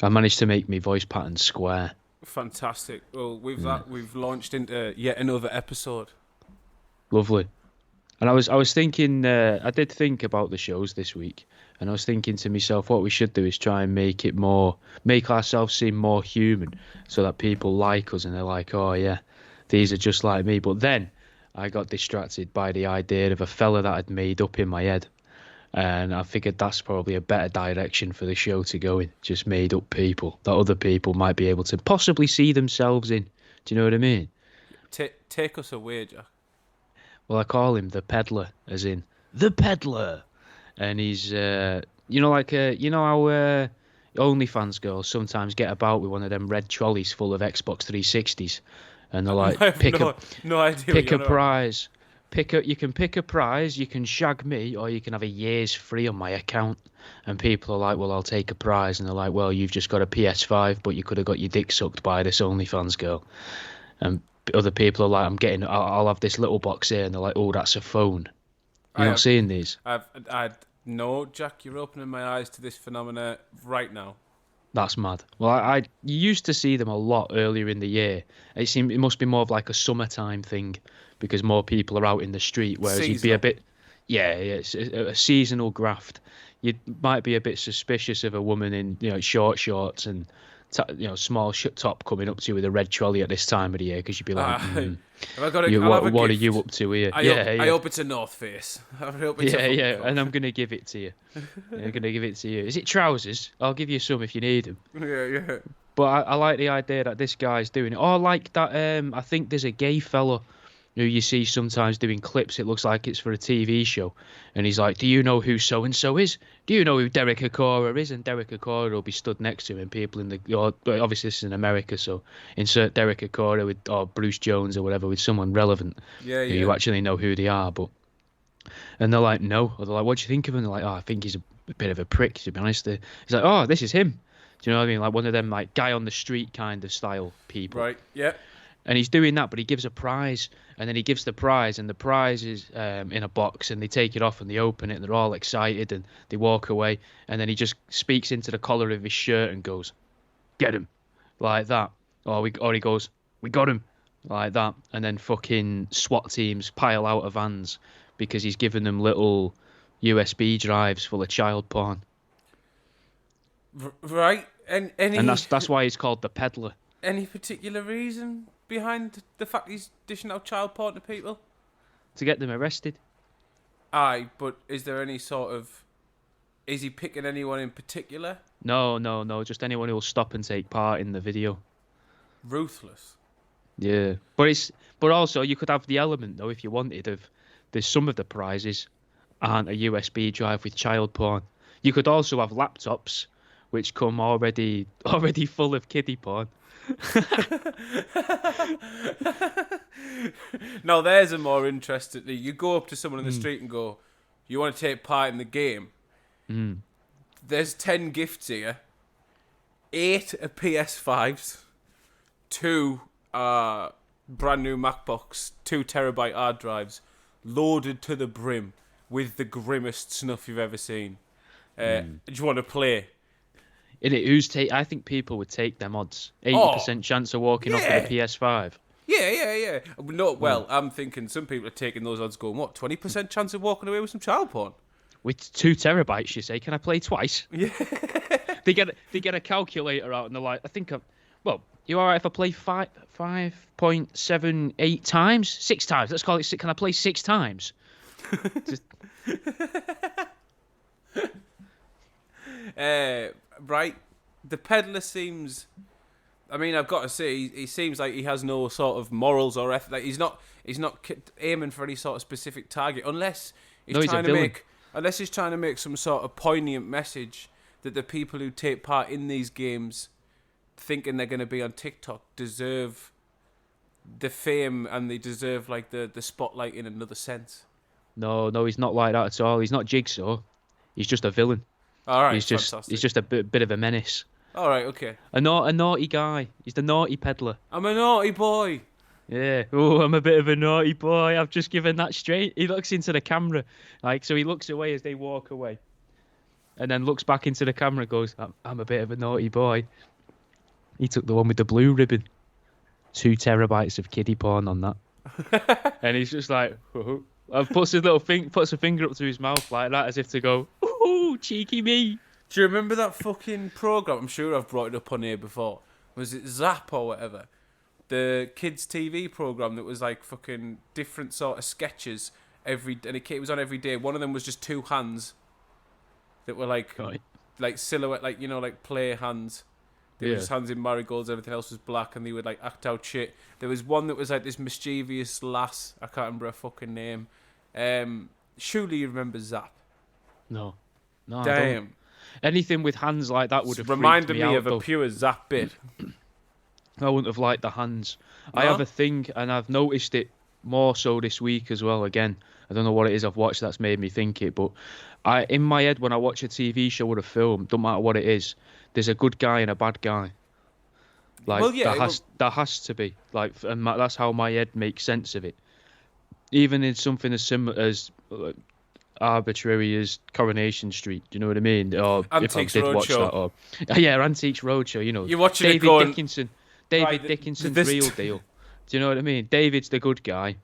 I managed to make my voice pattern square. Fantastic. Well, with Yeah. that, we've launched into yet another episode. Lovely. And I was thinking, I did think about the shows this week, and I was thinking to myself, what we should do is try and make ourselves seem more human, so that people like us and they're like, oh yeah, these are just like me. But then I got distracted by the idea of a fella that I'd made up in my head, and I figured that's probably a better direction for the show to go in, just made up people that other people might be able to possibly see themselves in. Do you know what I mean? Take us away, Jack. Well, I call him the peddler, as in the peddler, and he's you know how OnlyFans girls sometimes get about with one of them red trolleys full of Xbox 360s, and they're I like, have no idea what pick a you're on about. prize, you can pick a prize, you can shag me, or you can have a year's free on my account. And people are like, well, I'll take a prize, and they're like, well, you've just got a PS5, but you could have got your dick sucked by this OnlyFans girl. And other people are like, I'll have this little box here, and they're like, oh, that's a phone. I You're not have, seeing these? no, Jack. You're opening my eyes to this phenomena right now. That's mad. Well, I you used to see them a lot earlier in the year. It must be more of like a summertime thing because more people are out in the street, whereas you'd be a Seasonal. bit, yeah, it's a seasonal graft. You might be a bit suspicious of a woman in short shorts and small top coming up to you with a red trolley at this time of the year because you'd be like, Have I got a? you I'll have a what are gift. you up to here? I Yeah, hope, I yeah. hope it's a North Face. I hope it's a Yeah, fucking yeah, Coach. and I'm gonna give it to you. I'm gonna give it to you. Is it trousers? I'll give you some if you need them. Yeah, yeah. But I like the idea that this guy's doing it. Oh, I like that. I think there's a gay fella who you see sometimes doing clips. It looks like it's for a TV show, and he's like, "Do you know who so and so is? Do you know who Derek Acora is?" And Derek Acora will be stood next to him, and people in obviously this is in America, so insert Derek Acora with or Bruce Jones or whatever with someone relevant Yeah, who yeah. you actually know who they are. And they're like, "No," or they're like, "What do you think of him?" They're like, "Oh, I think he's a bit of a prick, to be honest." He's like, "Oh, this is him." Do you know what I mean? Like one of them, like guy on the street kind of style people. Right. Yeah. And he's doing that, but he gives a prize, and then he gives the prize, and the prize is in a box, and they take it off and they open it, and they're all excited, and they walk away, and then he just speaks into the collar of his shirt and goes, "Get him," like that, or he goes, "We got him," like that, and then fucking SWAT teams pile out of vans because he's given them little USB drives full of child porn, Right. And and that's why he's called the peddler. any particular reason behind the fact he's dishing out child porn to people? To get them arrested. Aye, but is there any sort of? Is he picking anyone in particular? No, no, no, just anyone who'll stop and take part in the video. Ruthless. Yeah, but also you could have the element though if you wanted of there's some of the prizes aren't a USB drive with child porn. You could also have laptops which come already full of kiddie porn. Now there's a more interesting thing. You go up to someone in Hmm. the street and go, "You want to take part in the game?" Mm. There's 10 gifts here. 8 are PS5s, 2 are brand new MacBooks, 2 terabyte hard drives, loaded to the brim with the grimmest snuff you've ever seen. Do you want to play? In it, I think people would take them odds. Oh, 80% chance of walking off yeah. with a PS5. Yeah. No, well, I'm thinking some people are taking those odds going, what, 20% chance of walking away with some child porn? With 2 terabytes, you say, can I play twice? Yeah. They get a calculator out and they're like, well, you alright if I play 5.78 times? 6 times. Let's call it 6. Can I play 6 times? Just, Right. The peddler seems. I mean, I've got to say, he seems like he has no sort of morals or ethics. Like he's not aiming for any sort of specific target, unless he's No, he's a trying to villain. make some sort of poignant message that the people who take part in these games, thinking they're going to be on TikTok, deserve the fame and they deserve like the spotlight in another sense. no, he's not like that at all. He's not Jigsaw. He's just a villain. All right, He's fantastic. just a bit of a menace. All right, okay. A naughty guy. He's the naughty peddler. I'm a naughty boy. Yeah. Oh, I'm a bit of a naughty boy. I've just given that straight. He looks into the camera, so he looks away as they walk away. and then looks back into the camera and goes, I'm a bit of a naughty boy. He took the one with the blue ribbon. 2 terabytes of kiddie porn on that. And he's just like, puts a finger up to his mouth like that, as if to go, ooh, cheeky me. Do you remember that fucking program? I'm sure I've brought it up on here before. Was it Zap or whatever? The kids' TV program that was like fucking different sort of sketches and it was on every day. One of them was just 2 hands that were like silhouette, like, you know, like play hands. There was hands in marigolds, everything else was black, and they would like act out shit. There was one that was like this mischievous lass. I can't remember her fucking name. Surely you remember Zap? No, damn. I don't. Anything with hands like that would have reminded me me out, of a pure Zap bit. I wouldn't have liked the hands. No? I have a thing, and I've noticed it more so this week as well. Again, I don't know what it is I've watched that's made me think it, but in my head, when I watch a TV show or a film, don't matter what it is, there's a good guy and a bad guy. Like, well, yeah, that has to be like, and that's how my head makes sense of it. Even in something as similar as arbitrary as Coronation Street, do you know what I mean? Or Antiques if I did watch that, or Antiques Roadshow, you know, you're watching David it going, Dickinson, David Dickinson's real deal. Do you know what I mean? David's the good guy,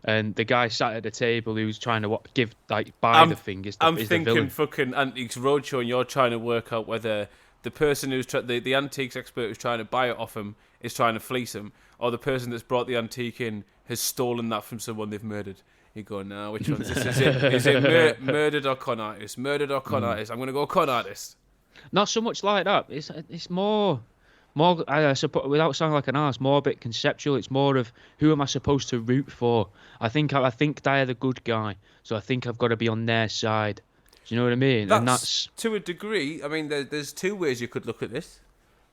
and the guy sat at the table who's trying to buy the thing is the I'm is thinking the villain. Fucking Antiques Roadshow, and you're trying to work out whether the person who's the antiques expert who's trying to buy it off him is trying to fleece him, or the person that's brought the antique in has stolen that from someone they've murdered. You go, now which one is this? Is it murdered or con artist? Murdered or con artist? I'm going to go con artist. Not so much like that. It's more I suppose, without sounding like an arse, more a bit conceptual. It's more of, who am I supposed to root for? I think they're the good guy, so I think I've got to be on their side. Do you know what I mean? That's to a degree. I mean, there's 2 ways you could look at this.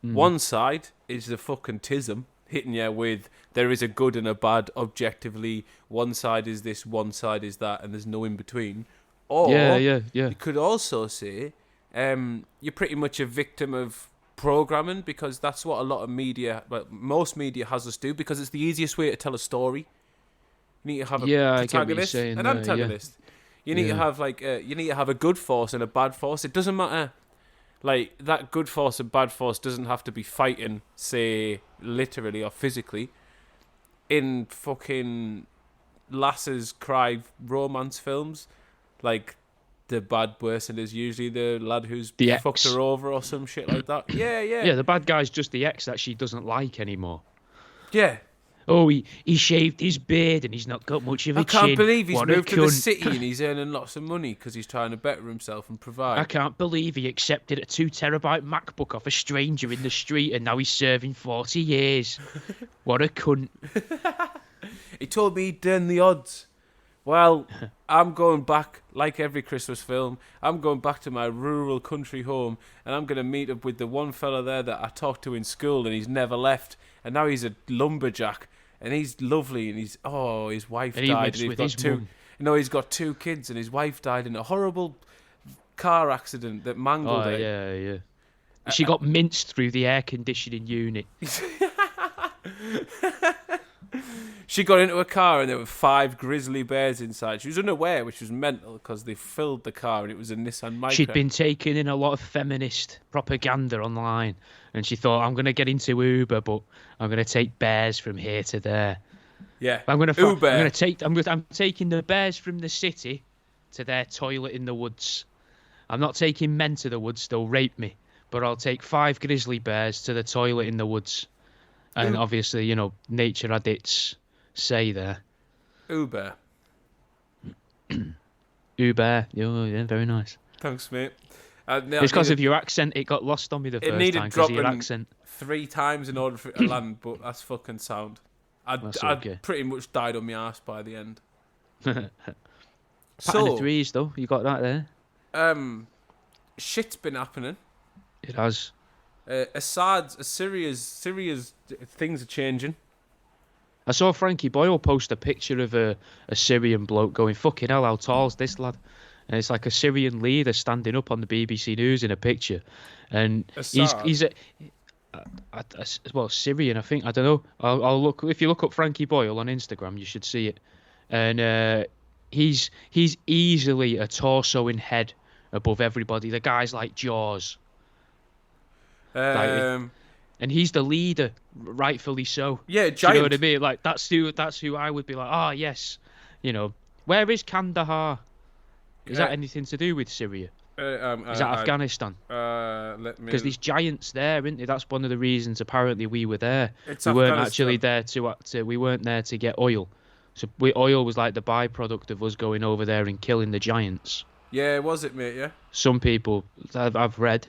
One side is the fucking tism, hitting you with, there is a good and a bad objectively. One side is this, one side is that, and there's no in between. Or you could also say you're pretty much a victim of programming, because that's what a lot of media, most media has us do, because it's the easiest way to tell a story. You need to have a protagonist and an antagonist. You need to have you need to have a good force and a bad force. It doesn't matter. Like, that good force and bad force doesn't have to be fighting, say, literally or physically. In fucking lasses cry romance films, like, the bad person is usually the lad who's fucked her over or some shit like that. Yeah. Yeah, the bad guy's just the ex that she doesn't like anymore. Yeah. Oh, he shaved his beard and he's not got much of a chin. I can't believe he's moved to the city and he's earning lots of money because he's trying to better himself and provide. I can't believe he accepted a 2 terabyte MacBook off a stranger in the street and now he's serving 40 years. What a cunt. He told me he'd turn the odds. Well, I'm going back, like every Christmas film, I'm going back to my rural country home, and I'm going to meet up with the one fella there that I talked to in school, and he's never left, and now he's a lumberjack, and he's lovely, and his wife died, and he's got 2 kids, and his wife died in a horrible car accident that mangled her. Yeah. She got minced through the air conditioning unit. She got into a car and there were 5 grizzly bears inside. She was unaware, which was mental, because they filled the car and it was a Nissan Micra. She'd been taking in a lot of feminist propaganda online, and she thought, I'm going to get into Uber, but I'm going to take bears from here to there. Yeah, I'm taking the bears from the city to their toilet in the woods. I'm not taking men to the woods; they'll rape me. But I'll take 5 grizzly bears to the toilet in the woods. And obviously, you know, nature had its say there. Uber. Uber. Yeah, very nice. Thanks, mate. It's because of your accent. It got lost on me the first time because of your accent. 3 times in order for it to land, but that's fucking sound. I pretty much died on my arse by the end. Patting the threes, though. You got that there. Shit's been happening. It has. Syria's things are changing. I saw Frankie Boyle post a picture of a Syrian bloke going, fucking hell, how tall's this lad? And it's like a Syrian leader standing up on the BBC News in a picture. And he's Syrian, I think. I don't know. I'll look. If you look up Frankie Boyle on Instagram, you should see it. And he's easily a torso in head above everybody. The guy's like Jaws. Um, And he's the leader, rightfully so. yeah, Do you know what I giant. mean? Like that's who I would be like, oh yes, you know. Where is Kandahar? Is that anything to do with Syria? Is that Afghanistan? Let me. Because there's giants there, isn't there? That's one of the reasons. Apparently, we were there. It's We weren't Afghanistan. actually there we weren't there to get oil. So oil was like the byproduct of us going over there and killing the giants. Yeah, was it, mate? Yeah. Some people I've read,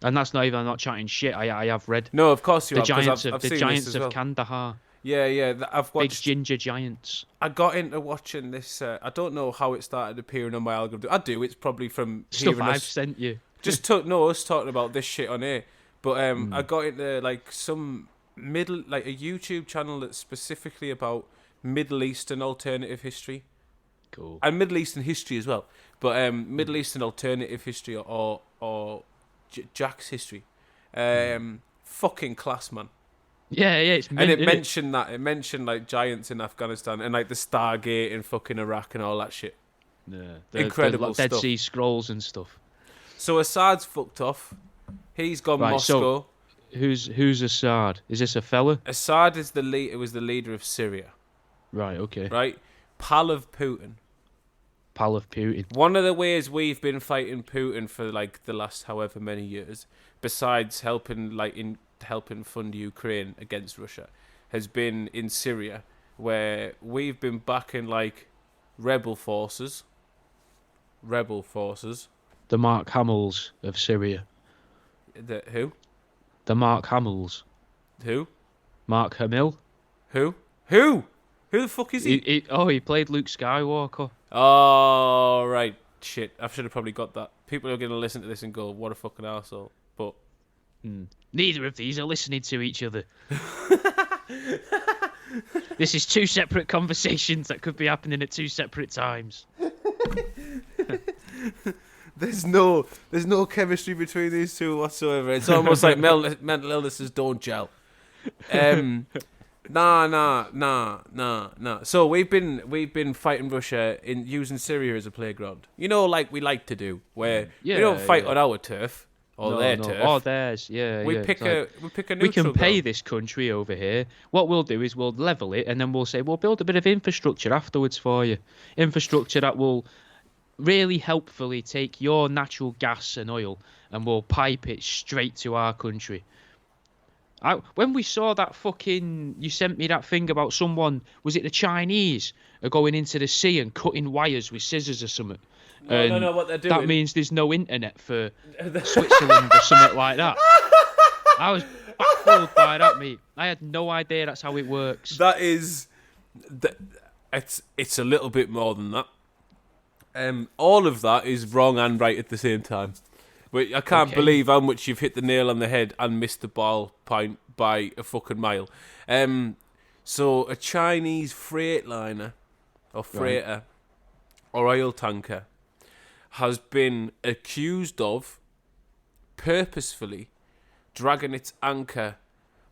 and that's not even. I'm not chatting shit. I have read No, of course you the have. 'Cause giants I've of the seen giants this as of well. Kandahar. Yeah, yeah. I've Big watched. ginger giants. I got into watching this. I don't know how it started appearing on my algorithm. I do. It's probably from Stuff hearing I've us. sent you. Just us talking about this shit on air. But I got into like some a YouTube channel that's specifically about Middle Eastern alternative history Cool. and Middle Eastern history as well. But Middle Eastern alternative history or Jack's history, fucking class, man. Yeah, it's And mint, it innit? mentioned that. It mentioned like giants in Afghanistan and like the Stargate in fucking Iraq and all that shit. Yeah, Incredible Dead stuff. Sea Scrolls and stuff. So Assad's fucked off. He's gone Right, Moscow. so who's Assad? Is this a fella? Assad is the lead. It was the leader of Syria, Right, okay. right? Pal of Putin. Pal of Putin. One of the ways we've been fighting Putin for like the last however many years, besides helping fund Ukraine against Russia, has been in Syria, where we've been backing like rebel forces. The Mark Hamills of Syria. Who? The Mark Hamills. Who? Mark Hamill. Who? Who? Who the fuck is he? He played Luke Skywalker. Oh, right. Shit. I should have probably got that. People are going to listen to this and go, what a fucking arsehole. But Neither of these are listening to each other. This is two separate conversations that could be happening at two separate times. there's no chemistry between these two whatsoever. It's almost like mental illnesses don't gel. Nah. So we've been fighting Russia in using Syria as a playground. You know, like we like to do, where we don't fight on our turf or their turf. Or theirs, yeah. We yeah. pick It's a neutral we can pay ground. this country over here. What we'll do is we'll level it, and then we'll say we'll build a bit of infrastructure afterwards for you. Infrastructure that will really helpfully take your natural gas and oil and we'll pipe it straight to our country. When we saw that fucking... You sent me that thing about someone... Was it the Chinese are going into the sea and cutting wires with scissors or something? No, what they're doing... That means there's no internet for Switzerland or something like that. I was baffled by that, mate. I had no idea that's how it works. That is... It's a little bit more than that. All of that is wrong and right at the same time. But I can't believe how much you've hit the nail on the head and missed the ball point by a fucking mile. So a Chinese freightliner or freighter or oil tanker has been accused of purposefully dragging its anchor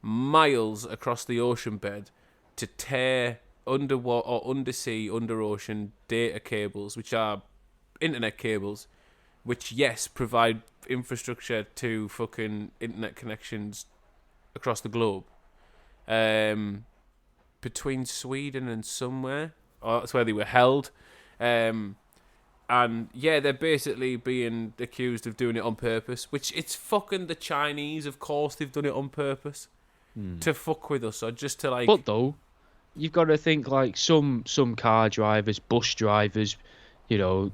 miles across the ocean bed to tear underwater or undersea, under ocean data cables, which are internet cables, which provide infrastructure to fucking internet connections across the globe. Between Sweden and somewhere, that's where they were held. And they're basically being accused of doing it on purpose, which it's fucking the Chinese, of course they've done it on purpose to fuck with us, or just to like. But though, you've got to think like some car drivers, bus drivers,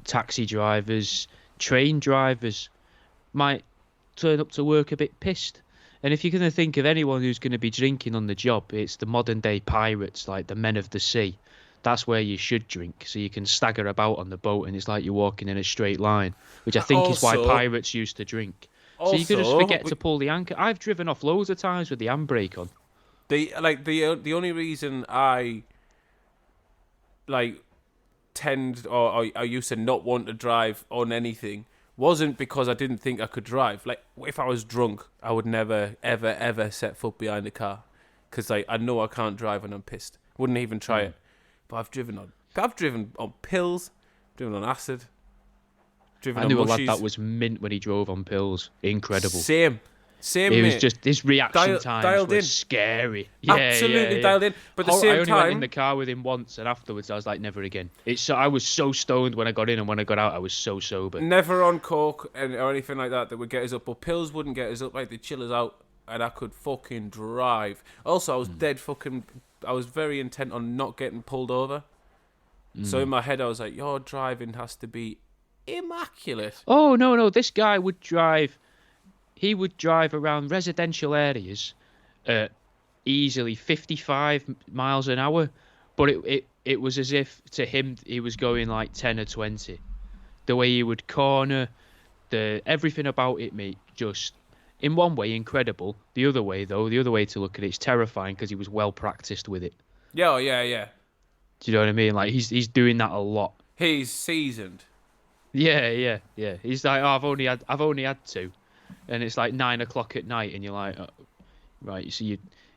taxi drivers, train drivers might turn up to work a bit pissed. And if you're going to think of anyone who's going to be drinking on the job, it's the modern day pirates, like the men of the sea. That's where you should drink, so you can stagger about on the boat and it's like you're walking in a straight line, which I think is why pirates used to drink. So you could just forget to pull the anchor. I've driven off loads of times with the handbrake on. The only reason I tend or I used to not want to drive on anything wasn't because I didn't think I could drive. Like, if I was drunk, I would never, ever, ever set foot behind a car because I know I can't drive when I'm pissed. Wouldn't even try it. But I've driven on pills, driven on acid, driven I on knew a lad mushies. that was mint when he drove on pills. Incredible. Same, It was mate. just his reaction times dialed were in. scary. Absolutely dialed in. But at the I same only went in time, the car with him once, and afterwards I was like, never again. I was so stoned when I got in, and when I got out, I was so sober. never on coke or anything like that would get us up. But pills wouldn't get us up. Like, they'd chill us out, and I could fucking drive. Also, I was I was very intent on not getting pulled over. So in my head, I was like, your driving has to be immaculate. Oh no, this guy would drive. He would drive around residential areas at easily 55 miles an hour, but it was as if to him he was going like 10 or 20. The way he would corner, everything about it, mate, just in one way incredible. The other way to look at it is terrifying because he was well practiced with it. Yeah. Do you know what I mean? Like he's doing that a lot. He's seasoned. Yeah. He's like, oh, I've only had two, and it's like 9 o'clock at night, and you're like, oh, right, so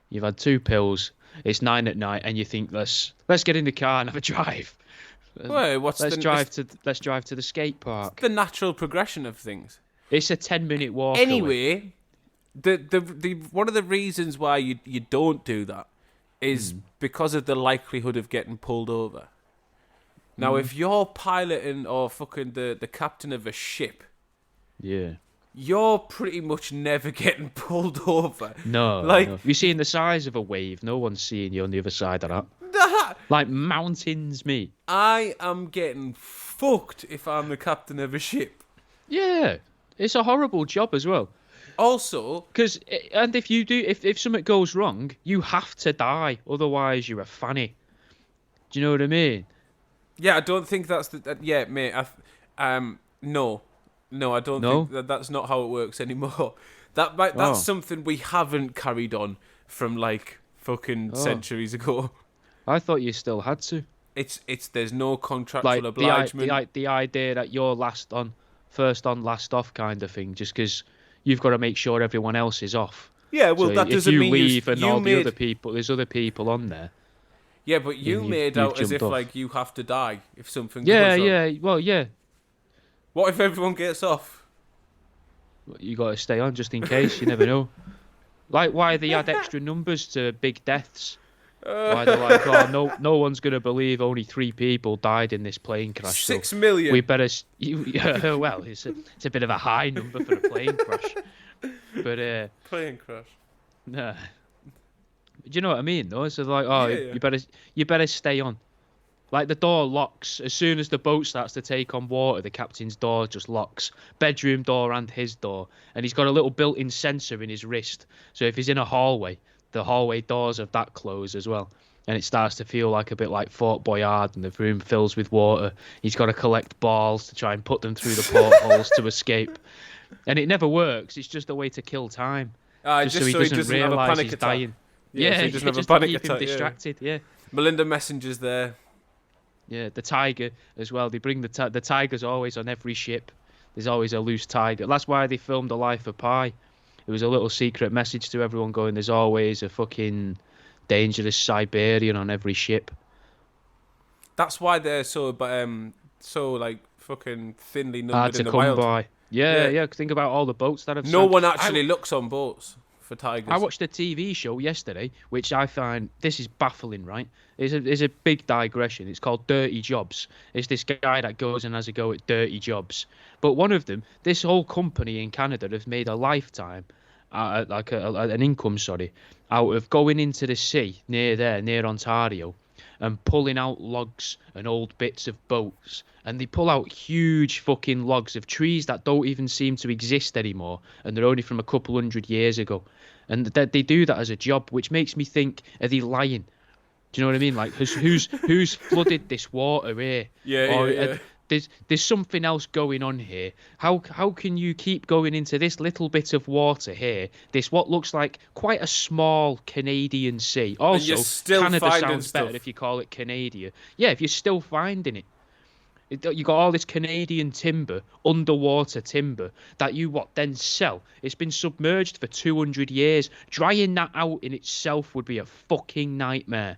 you've had 2 pills. It's 9 at night, and you think let's get in the car and have a drive. Well, let's drive to the skate park. The natural progression of things. It's a 10-minute walk. Anyway, the one of the reasons why you don't do that is because of the likelihood of getting pulled over. Now, if you're piloting or fucking the captain of a ship, yeah, you're pretty much never getting pulled over. No, like no. You're seeing the size of a wave. No one's seeing you on the other side of that. Like mountains, mate. I am getting fucked if I'm the captain of a ship. Yeah, it's a horrible job as well. Also, because if something goes wrong, you have to die. Otherwise, you're a fanny. Do you know what I mean? Yeah, I don't think that's yeah, mate. No, I don't think that's not how it works anymore. That's something we haven't carried on from like fucking centuries ago. I thought you still had to. It's there's no contractual obligement. The idea that you're first on, last off kind of thing, just because you've got to make sure everyone else is off. Yeah, well, so that doesn't mean if you leave and all the other people, there's other people on there. Yeah, but you made out as if off. Like you have to die if something goes wrong. Yeah, well, yeah. What if everyone gets off? You got to stay on just in case. You never know. Like why they add extra numbers to big deaths. Why they're like, oh, no one's going to believe only 3 people died in this plane crash. 6 million. We better... well, it's a bit of a high number for a plane crash. But plane crash. Nah. Do you know what I mean, though? So like, yeah. you better stay on. Like the door locks as soon as the boat starts to take on water. The captain's door just locks, bedroom door and his door, and he's got a little built-in sensor in his wrist. So if he's in a hallway, the hallway doors of that close as well, and it starts to feel like a bit like Fort Boyard, and the room fills with water. He's got to collect balls to try and put them through the portholes to escape, and it never works. It's just a way to kill time, just so he doesn't realise he's dying. Yeah, so he doesn't have a panic attack. Keep him distracted. Yeah. Melinda Messenger's there. Yeah, the tiger as well. They bring the tiger's always on every ship. There's always a loose tiger. That's why they filmed The Life of Pi. It was a little secret message to everyone going, there's always a fucking dangerous Siberian on every ship. That's why they're so like fucking thinly numbered hard to in the come wild. By. Yeah. Think about all the boats that have No one actually looks on boats for tigers. I watched a TV show yesterday, which I find, this is baffling, right? It's a big digression. It's called Dirty Jobs. It's this guy that goes and has a go at dirty jobs. But one of them, this whole company in Canada have made a lifetime, an income, out of going into the sea near Ontario, and pulling out logs and old bits of boats. And they pull out huge fucking logs of trees that don't even seem to exist anymore, and they're only from a couple 100 years ago. And they do that as a job, which makes me think, are they lying? Do you know what I mean? Like, who's flooded this water here? Yeah. There's something else going on here. How can you keep going into this little bit of water here? This what looks like quite a small Canadian sea. Also, Canada sounds better if you call it Canada. Yeah, if you're still finding it. You got all this Canadian timber, underwater timber, that you then sell. It's been submerged for 200 years. Drying that out in itself would be a fucking nightmare.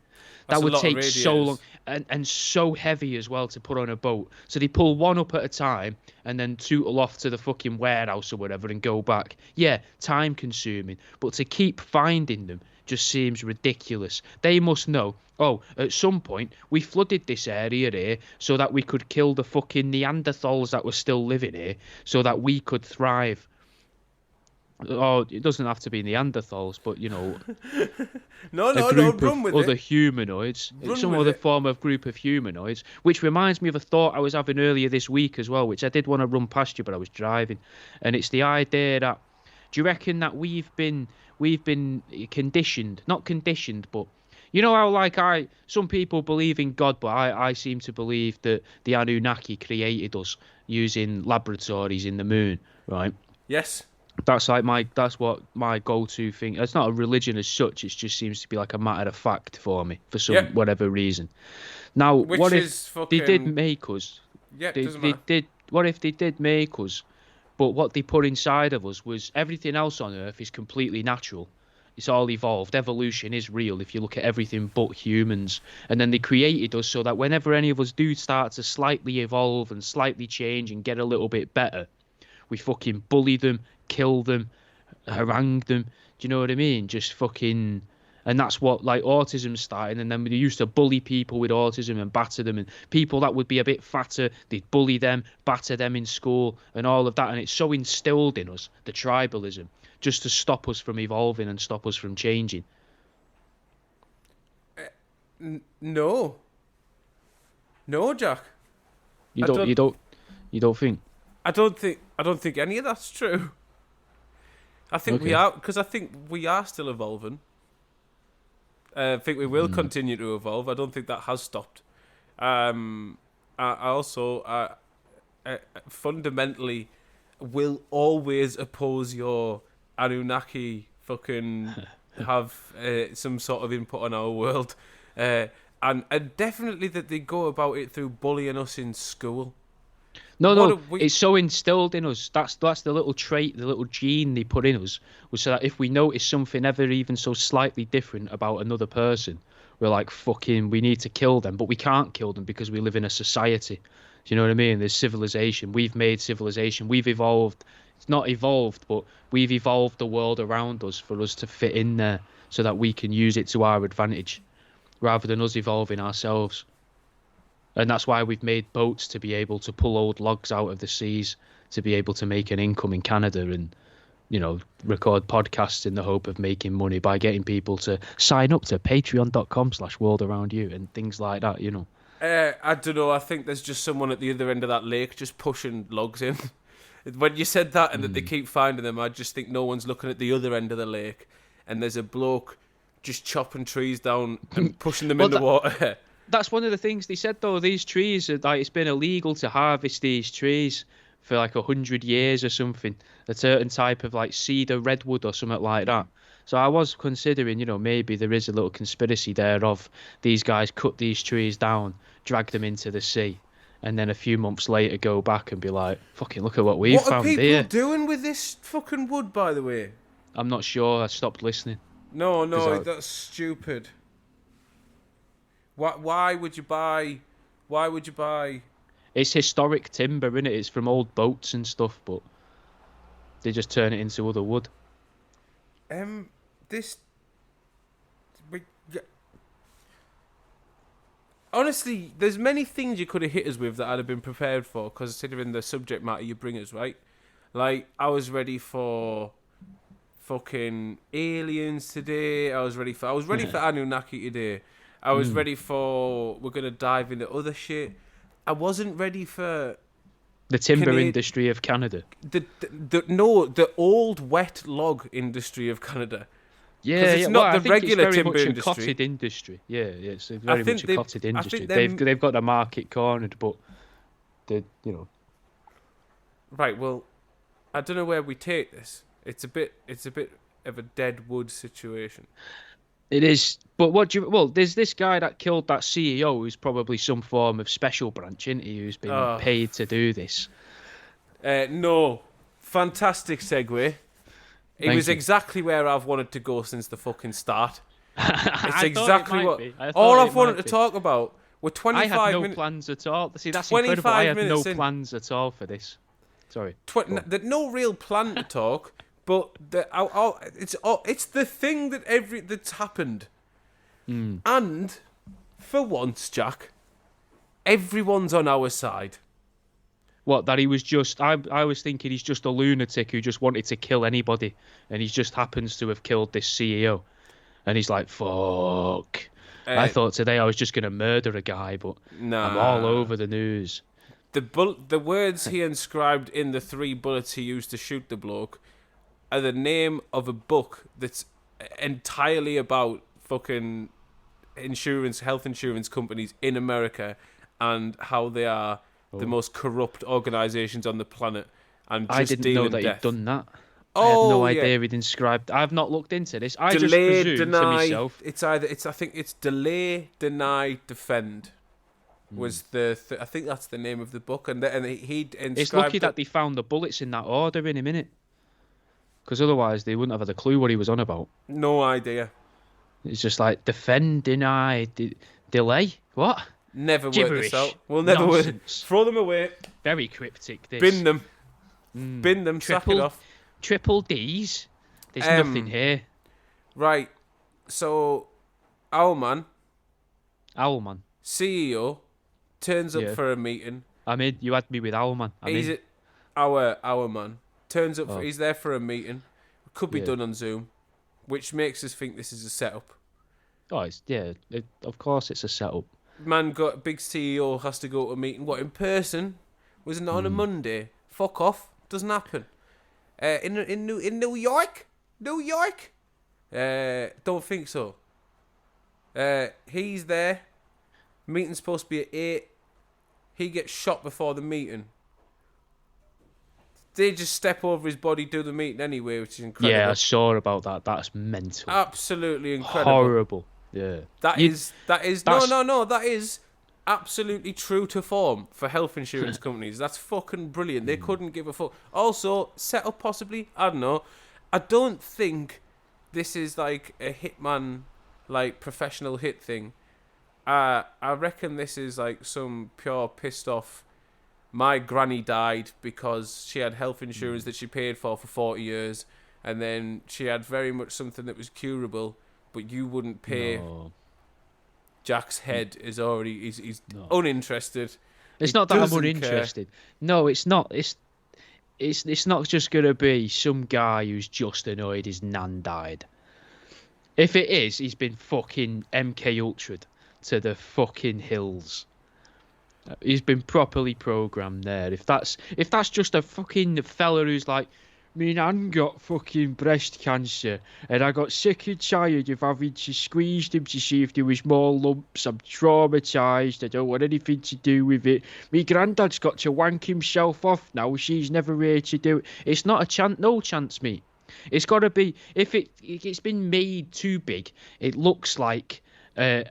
That would a lot of take so long radiators. and so heavy as well to put on a boat. So they pull one up at a time and then tootle off to the fucking warehouse or whatever and go back. Yeah, time consuming. But to keep finding them just seems ridiculous. They must know, oh, at some point we flooded this area here so that we could kill the fucking Neanderthals that were still living here so that we could thrive. Oh, it doesn't have to be Neanderthals, but No, a no, group run of with other it. humanoids, Run some with other it. form of group of humanoids, which reminds me of a thought I was having earlier this week as well, which I did want to run past you, but I was driving, and it's the idea that, do you reckon that we've been conditioned, not conditioned, but you know how some people believe in God, but I seem to believe that the Anunnaki created us using laboratories in the moon, right? Yes. That's what my go-to thing. It's not a religion as such. It just seems to be like a matter of fact for me for some Yep. whatever reason. Now, Which what if is they did fucking. make us? Yeah, They doesn't they matter. did. What if they did make us? But what they put inside of us was everything else on Earth is completely natural. It's all evolved. Evolution is real if you look at everything but humans. And then they created us so that whenever any of us do start to slightly evolve and slightly change and get a little bit better, we fucking bully them, kill them, harangue them. Do you know what I mean? Just fucking. And that's what like autism started. And then we used to bully people with autism and batter them. And people that would be a bit fatter, they'd bully them, batter them in school, and all of that. And it's so instilled in us, the tribalism, just to stop us from evolving and stop us from changing. No. No, Jack. You I don't. don't. You don't. You don't think? I don't think. I don't think any of that's true. I think we Okay. are, because I think we are still evolving. I think we will continue to evolve. I don't think that has stopped. I also fundamentally will always oppose your Anunnaki fucking have some sort of input on our world. And definitely that they go about it through bullying us in school. No, What no, do we? it's so instilled in us. That's the little trait, the little gene they put in us, was so that if we notice something ever even so slightly different about another person, we're like, fucking, we need to kill them, but we can't kill them because we live in a society. Do you know what I mean? There's civilization. We've made civilization. We've evolved. It's not evolved, but we've evolved the world around us for us to fit in there so that we can use it to our advantage rather than us evolving ourselves. And that's why we've made boats to be able to pull old logs out of the seas to be able to make an income in Canada and, record podcasts in the hope of making money by getting people to sign up to patreon.com/worldaroundyou and things like that. I don't know. I think there's just someone at the other end of that lake just pushing logs in. When you said that and that they keep finding them, I just think no one's looking at the other end of the lake, and there's a bloke just chopping trees down and pushing them Well, in the water. that's one of the things they said though. These trees are like it's been illegal to harvest these trees for like 100 years or something. A certain type of like cedar redwood or something like that. So I was considering, maybe there is a little conspiracy there of these guys cut these trees down, drag them into the sea, and then a few months later go back and be like, fucking look at what we What are found people here. doing with this fucking wood, by the way? I'm not sure. I stopped listening. No, 'Cause I- that's stupid. Why would you buy? Why would you buy? It's historic timber, innit? It's from old boats and stuff, but they just turn it into other wood. This. Yeah. Honestly, there's many things you could have hit us with that I'd have been prepared for, considering the subject matter you bring us, right? Like, I was ready for fucking aliens today. I was ready for Anunnaki today. I was ready for we're gonna dive into other shit. I wasn't ready for The timber Canad- industry of Canada. the old wet log industry of Canada. Yeah, it's yeah. not Well, the I think regular it's very timber much industry. a cottage industry. Yeah, it's very think much a they- cottage I industry. think They've got the market cornered, but they. Right. Well, I don't know where we take this. It's a bit of a dead wood situation. It is, but there's this guy that killed that CEO who's probably some form of special branch, isn't he, who's been Oh. paid to do this. No, fantastic segue. It Thank was you. exactly where I've wanted to go since the fucking start. It's I exactly what. I All I've it wanted might to be. talk about. We're 25 I had no minutes. plans at all. See, that's 25 incredible. I had no minutes in. plans at all for this. Sorry. There's no real plan to talk, but it's the thing that's happened. And for once, Jack, everyone's on our side. What, that he was just... I was thinking he's just a lunatic who just wanted to kill anybody, and he just happens to have killed this CEO. And he's like, fuck. I thought today I was just going to murder a guy, but I'm all over the news. The words he inscribed in the 3 bullets he used to shoot the bloke are the name of a book that's entirely about fucking health insurance companies in America and how they are the most corrupt organisations on the planet and just I didn't know that death. he'd done that. I had no idea he'd inscribed. I've not looked into this. I just presumed to myself. I think it's delay, deny, defend. Was I think that's the name of the book, and he'd inscribed. It's lucky that they found the bullets in that order in a minute, because otherwise they wouldn't have had a clue what he was on about. No idea. It's just like defend, deny, delay. What? Never work Gibberish. this out. We'll never work. Throw them away. Very cryptic. This. Bin them. Bin them. Sack it off. Triple D's. There's nothing here. Right. So, Owlman, CEO, turns up for a meeting. I mean, you had me with Owlman. Our man turns up. He's there for a meeting. It could be done on Zoom, which makes us think this is a setup. Oh, of course it's a setup. Man, big CEO has to go to a meeting. What, in person? Wasn't it on a Monday? Fuck off. Doesn't happen. In New York? New York? Don't think so. He's there. Meeting's supposed to be at 8. He gets shot before the meeting. They just step over his body, do the meeting anyway, which is incredible. Yeah, I saw about that. That's mental. Absolutely incredible. Horrible. Yeah. That is absolutely true to form for health insurance companies. That's fucking brilliant. They couldn't give a fuck. Also, set up possibly, I don't know. I don't think this is like a hitman, like professional hit thing. I reckon this is like some pure pissed off. My granny died because she had health insurance that she paid for 40 years, and then she had very much something that was curable, but you wouldn't pay. No. Jack's head is already he's uninterested. It's not that I'm uninterested. Care. No, it's not. It's not just gonna be some guy who's just annoyed his nan died. If it is, he's been fucking MK Ultra'd to the fucking hills. He's been properly programmed there. If that's just a fucking fella who's like, me nan got fucking breast cancer and I got sick and tired of having to squeeze them to see if there was more lumps. I'm traumatised. I don't want anything to do with it. Me granddad's got to wank himself off now. She's never here to do it. It's not a chance. No chance, mate. It's got to be, if it's been made too big, it looks to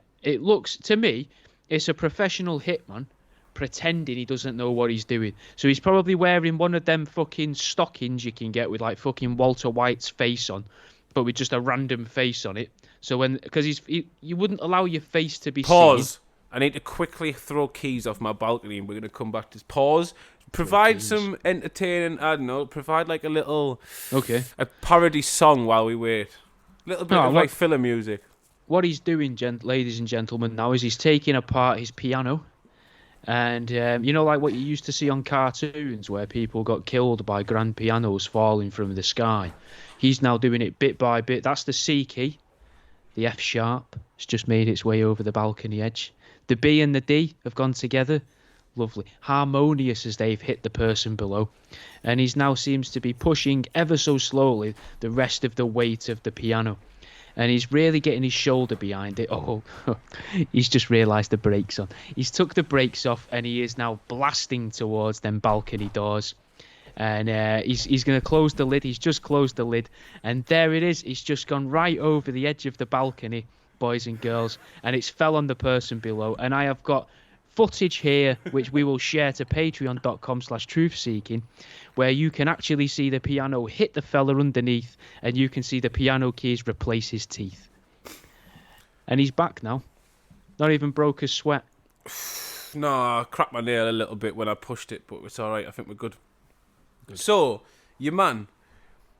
me, it's a professional hitman pretending he doesn't know what he's doing. So he's probably wearing one of them fucking stockings you can get with like fucking Walter White's face on, but with just a random face on it. So because you wouldn't allow your face to be Pause. seen. I need to quickly throw keys off my balcony and we're going to come back to this. Pause. Provide some entertaining, I don't know, provide like a little... Okay. A parody song while we wait. A little bit of like filler music. What he's doing, ladies and gentlemen, now is he's taking apart his piano. And, you know, like what you used to see on cartoons where people got killed by grand pianos falling from the sky. He's now doing it bit by bit. That's the C key. The F sharp has just made its way over the balcony edge. The B and the D have gone together. Lovely. Harmonious as they've hit the person below. And he now seems to be pushing ever so slowly the rest of the weight of the piano. And he's really getting his shoulder behind it. Oh, he's just realised the brakes on. He's took the brakes off and he is now blasting towards them balcony doors. And he's going to close the lid. He's just closed the lid. And there it is. He's just gone right over the edge of the balcony, boys and girls. And it's fell on the person below. And I have got footage here, which we will share to patreon.com/truthseeking, where you can actually see the piano hit the fella underneath and you can see the piano keys replace his teeth. and he's back now. Not even broke a sweat. No, I cracked my nail a little bit when I pushed it, but it's all right. I think we're good. So, your man,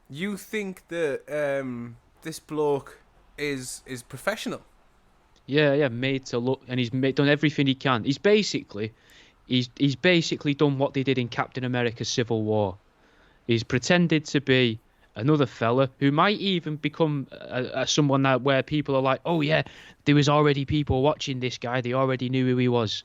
you think that this bloke is professional? Yeah, made to look, and done everything he can. He's basically done what they did in Captain America: Civil War. He's pretended to be another fella who might even become someone that where people are like, oh yeah, there was already people watching this guy. They already knew who he was,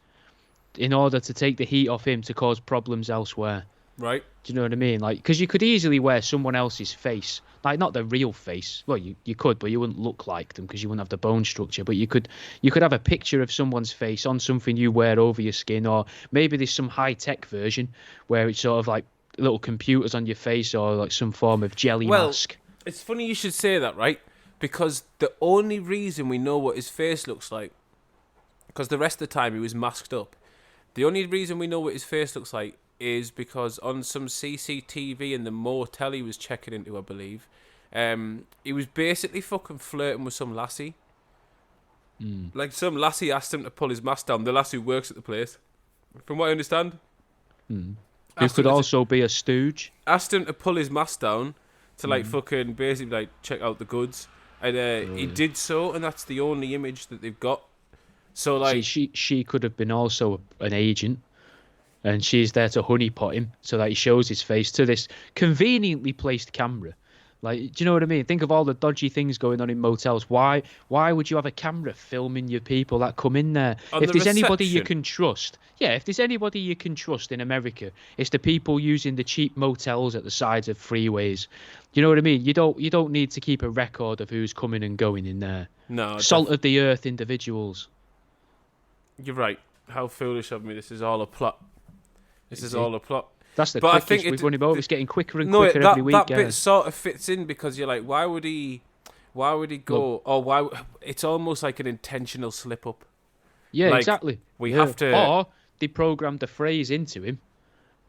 in order to take the heat off him to cause problems elsewhere. Right. Do you know what I mean? Like, because you could easily wear someone else's face, like not the real face. Well, you could, but you wouldn't look like them because you wouldn't have the bone structure. But you could have a picture of someone's face on something you wear over your skin, or maybe there's some high tech version where it's sort of like little computers on your face, or like some form of jelly mask. It's funny you should say that, right? Because the only reason we know what his face looks like, because the rest of the time he was masked up, the only reason we know what his face looks like is because on some CCTV in the motel he was checking into, I believe, he was basically fucking flirting with some lassie. Like, some lassie asked him to pull his mask down, the lassie who works at the place, from what I understand. Who could also be a stooge. Asked him to pull his mask down to, like, fucking basically, like, check out the goods. And he did so, and that's the only image that they've got. So, like... See, she could have been also an agent, and she's there to honeypot him so that he shows his face to this conveniently placed camera. Like, do you know what I mean? Think of all the dodgy things going on in motels. Why would you have a camera filming your people that come in there? If there's anybody you can trust, if there's anybody you can trust in America, it's the people using the cheap motels at the sides of freeways. You know what I mean? You don't need to keep a record of who's coming and going in there. No, salt of the earth individuals. You're right. How foolish of me. This is all a plot. This is all a plot. That's the quickest we've run him over. It's getting quicker and quicker every week. That bit sort of fits in because you're like, why would he go? It's almost like an intentional slip up. Yeah, like, exactly. We have to. Or they programmed a phrase into him,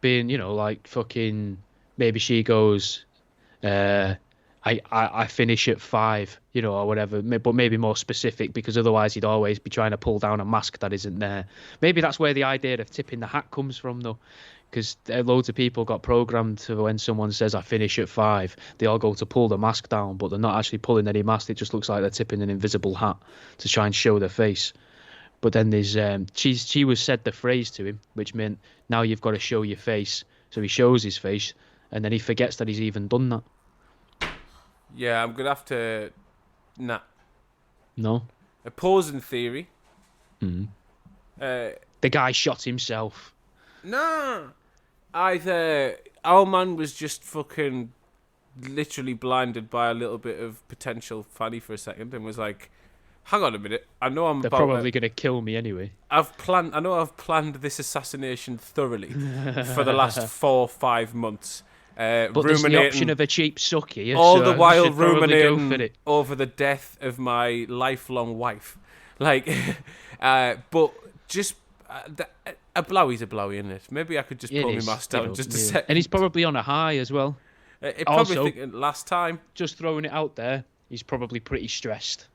being, like fucking. Maybe she goes, I finish at 5, or whatever. But maybe more specific, because otherwise he'd always be trying to pull down a mask that isn't there. Maybe that's where the idea of tipping the hat comes from, though. Because loads of people got programmed to, when someone says I finish at 5, they all go to pull the mask down, but they're not actually pulling any mask. It just looks like they're tipping an invisible hat to try and show their face. But then there's she was said the phrase to him, which meant now you've got to show your face. So he shows his face, and then he forgets that he's even done that. Yeah, I'm gonna have to. Nah. No. Opposing theory. The guy shot himself. Nah. Either our man was just fucking literally blinded by a little bit of potential fanny for a second and was like, hang on a minute, I know They're probably going to kill me anyway. I know I've planned this assassination thoroughly for the last 4 or 5 months. But there's the option of a cheap sucky. All the while ruminating over the death of my lifelong wife. Like, but just... a blowy's a blowy, isn't it? Maybe I could just pull my mask down just a second. And he's probably on a high as well. Probably thinking last time. Just throwing it out there, he's probably pretty stressed.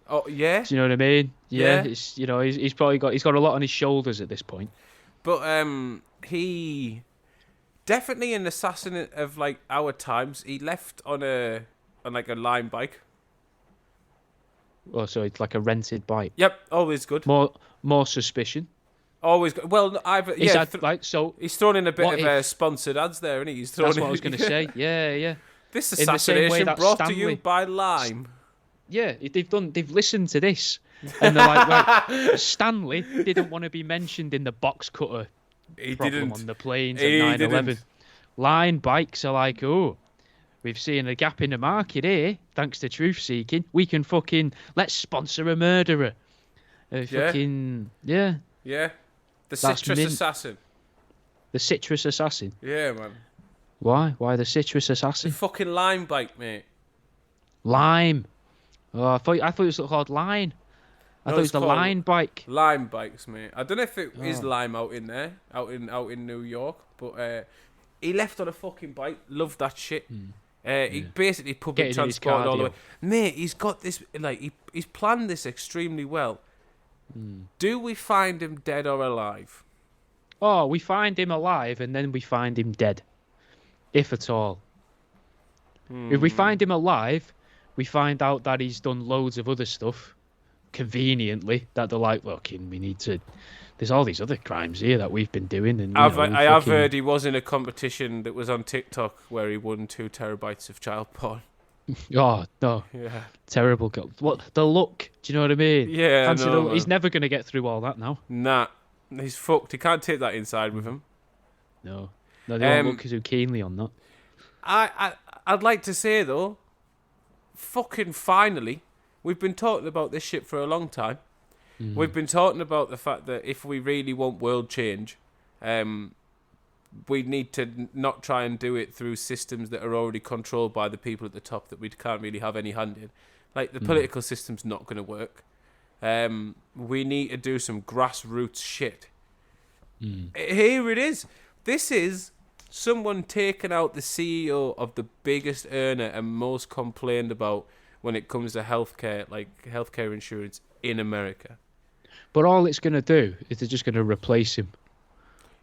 Oh yeah. Do you know what I mean? Yeah. It's, he's probably got a lot on his shoulders at this point. But he definitely an assassin of like our times. He left on a Lime bike. Oh, so it's like a rented bike. Yep, always good. More suspicion. Always good. Well, he's thrown in a bit of sponsored ads there, isn't he? That's what I was going to say. Yeah. This assassination brought to you by Lime. Yeah, they've listened to this, and they're like, right, Stanley didn't want to be mentioned in the box cutter problem on the planes at 9/11. Line bikes are like, oh, we've seen a gap in the market here, thanks to truth seeking. We can let's sponsor a murderer. Yeah. The citrus assassin. The citrus assassin. Yeah, man. Why? Why the citrus assassin? The fucking Lime bike, mate. Lime. Oh, I thought it was called Line. I thought it was the Line bike. Lime bikes, mate. I don't know if it is Lime out in there, out in New York, but he left on a fucking bike. Loved that shit. He basically public Getting in his transport all the way. cardio. Mate, he's got this, like, he's planned this extremely well. Do we find him dead or alive? Oh, we find him alive and then we find him dead. If at all. If we find him alive, we find out that he's done loads of other stuff. Conveniently. That they're like, look, we need to... There's all these other crimes here that we've been doing. And I have heard he was in a competition that was on TikTok where he won 2 terabytes of child porn. Oh, no. Yeah. Terrible. What, the look. Do you know what I mean? Yeah, no, he's never going to get through all that now. Nah. He's fucked. He can't take that inside with him. No. No, they won't look too keenly on that. I'd like to say, though, fucking finally, we've been talking about this shit for a long time. We've been talking about the fact that if we really want world change, we need to not try and do it through systems that are already controlled by the people at the top that we can't really have any hand in. Like, the political system's not going to work. We need to do some grassroots shit. Here it is. This is someone taking out the CEO of the biggest earner and most complained about when it comes to healthcare, like healthcare insurance in America. But all it's going to do is they're just going to replace him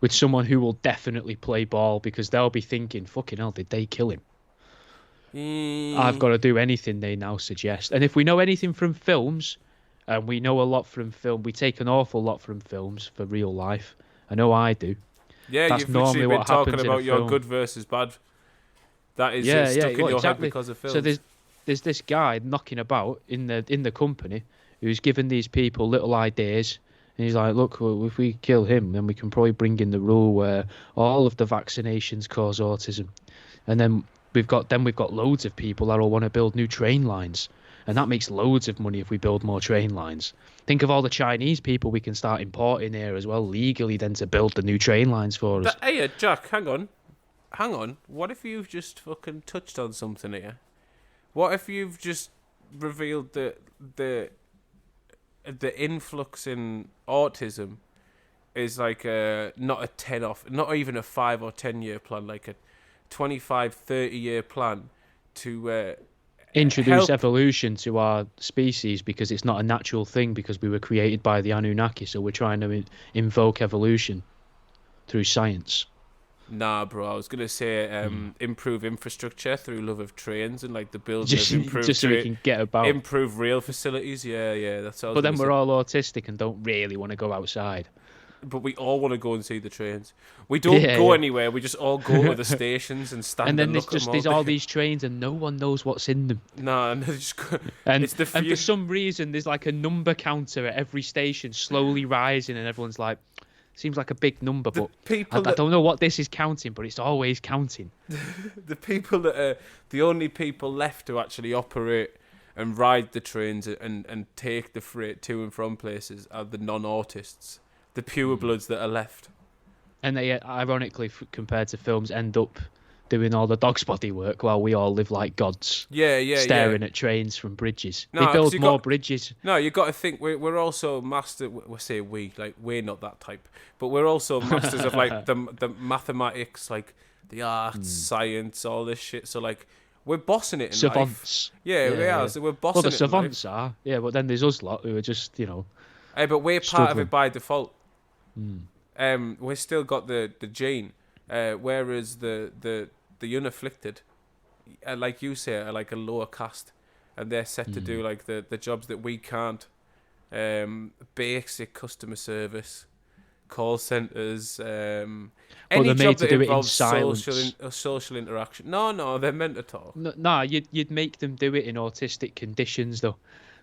with someone who will definitely play ball because they'll be thinking, fucking hell, did they kill him? I've got to do anything they now suggest. And if we know anything from films, and we know a lot from film, we take an awful lot from films for real life. I know I do. Yeah, That's you've normally literally been what talking happens in about a your film. good versus bad. That is stuck in your head because of films. So there's this guy knocking about in the company who's given these people little ideas, and he's like, look, well, if we kill him, then we can probably bring in the rule where all of the vaccinations cause autism, and then we've got loads of people that will want to build new train lines, and that makes loads of money if we build more train lines. Think of all the Chinese people we can start importing here as well legally then to build the new train lines for us. Hey, Jack, hang on. What if you've just fucking touched on something here? What if you've just revealed that the influx in autism is like not a 10 off, not even a 5 or 10 year plan, like a 25, 30 year plan to introduce evolution to our species because it's not a natural thing because we were created by the Anunnaki, so we're trying to invoke evolution through science. Nah, bro, I was gonna say improve infrastructure through love of trains and like the building of improved just so we can get about. Improve rail facilities. Yeah, that's all. But then we're all autistic and don't really want to go outside. But we all want to go and see the trains. We don't go anywhere. We just all go to the stations and stand. And then there's all these trains and no one knows what's in them. Nah, and just and it's the and for some reason there's like a number counter at every station slowly rising, and everyone's like, seems like a big number, but I don't know what this is counting, but it's always counting. The people that are the only people left to actually operate and ride the trains and take the freight to and from places are the non-autists. The purebloods that are left. And they, ironically, compared to films, end up doing all the dog's body work while we all live like gods. Staring at trains from bridges. They build more bridges. No, you got to think we're also master. We say we, like we're not that type, but we're also masters of like the mathematics, like the arts, science, all this shit. So like we're bossing it in savants. Life. Yeah, we are. So we're bossing it. Well, the savants are. Yeah, but then there's us lot who are just, Hey, but we're part of it by default. We've still got the gene, whereas the unafflicted, like you say, are like a lower caste, and they're set to do like the jobs that we can't. Basic customer service, call centers, any job that involves social interaction. No, they're meant to talk. No, you'd make them do it in autistic conditions though.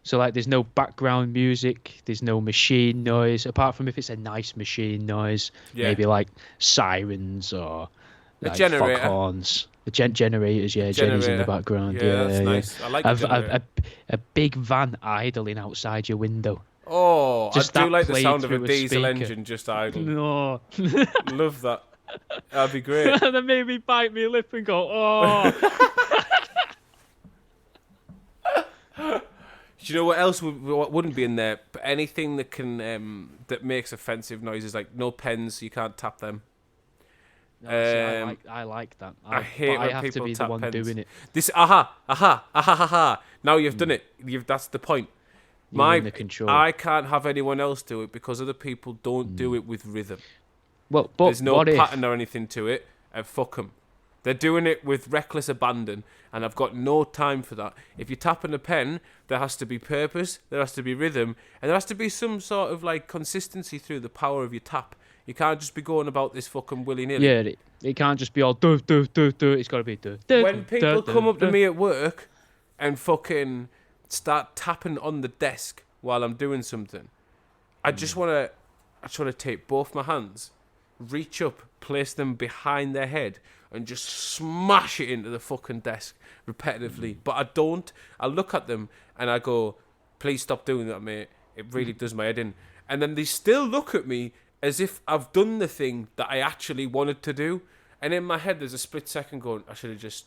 So, like, there's no background music, there's no machine noise, apart from if it's a nice machine noise, maybe like sirens or like foghorns. The generators, Jenny's in the background. Yeah, that's nice. I like a big van idling outside your window. Oh, just I do like the sound of a diesel engine just idling. No. Love that. That'd be great. And then made me bite my lip and go, oh. Do you know what else wouldn't be in there? But anything that can that makes offensive noises, like no pens, you can't tap them. No, see, I like that. I hate but I when have to people be the tap one pens. doing it. This aha. Now you've done it. That's the point. You're in the control. I can't have anyone else do it because other people don't do it with rhythm. Well, but There's no what pattern or anything to it, and fuck them. They're doing it with reckless abandon, and I've got no time for that. If you're tapping a pen, there has to be purpose, there has to be rhythm, and there has to be some sort of like consistency through the power of your tap. You can't just be going about this fucking willy-nilly. Yeah, it can't just be all do. It's got to be do. When people come up to me at work and fucking start tapping on the desk while I'm doing something, I just want to take both my hands, reach up, place them behind their head, and just smash it into the fucking desk repetitively. But I don't. I look at them and I go, please stop doing that, mate. It really does my head in. And then they still look at me as if I've done the thing that I actually wanted to do. And in my head, there's a split second going, I should have just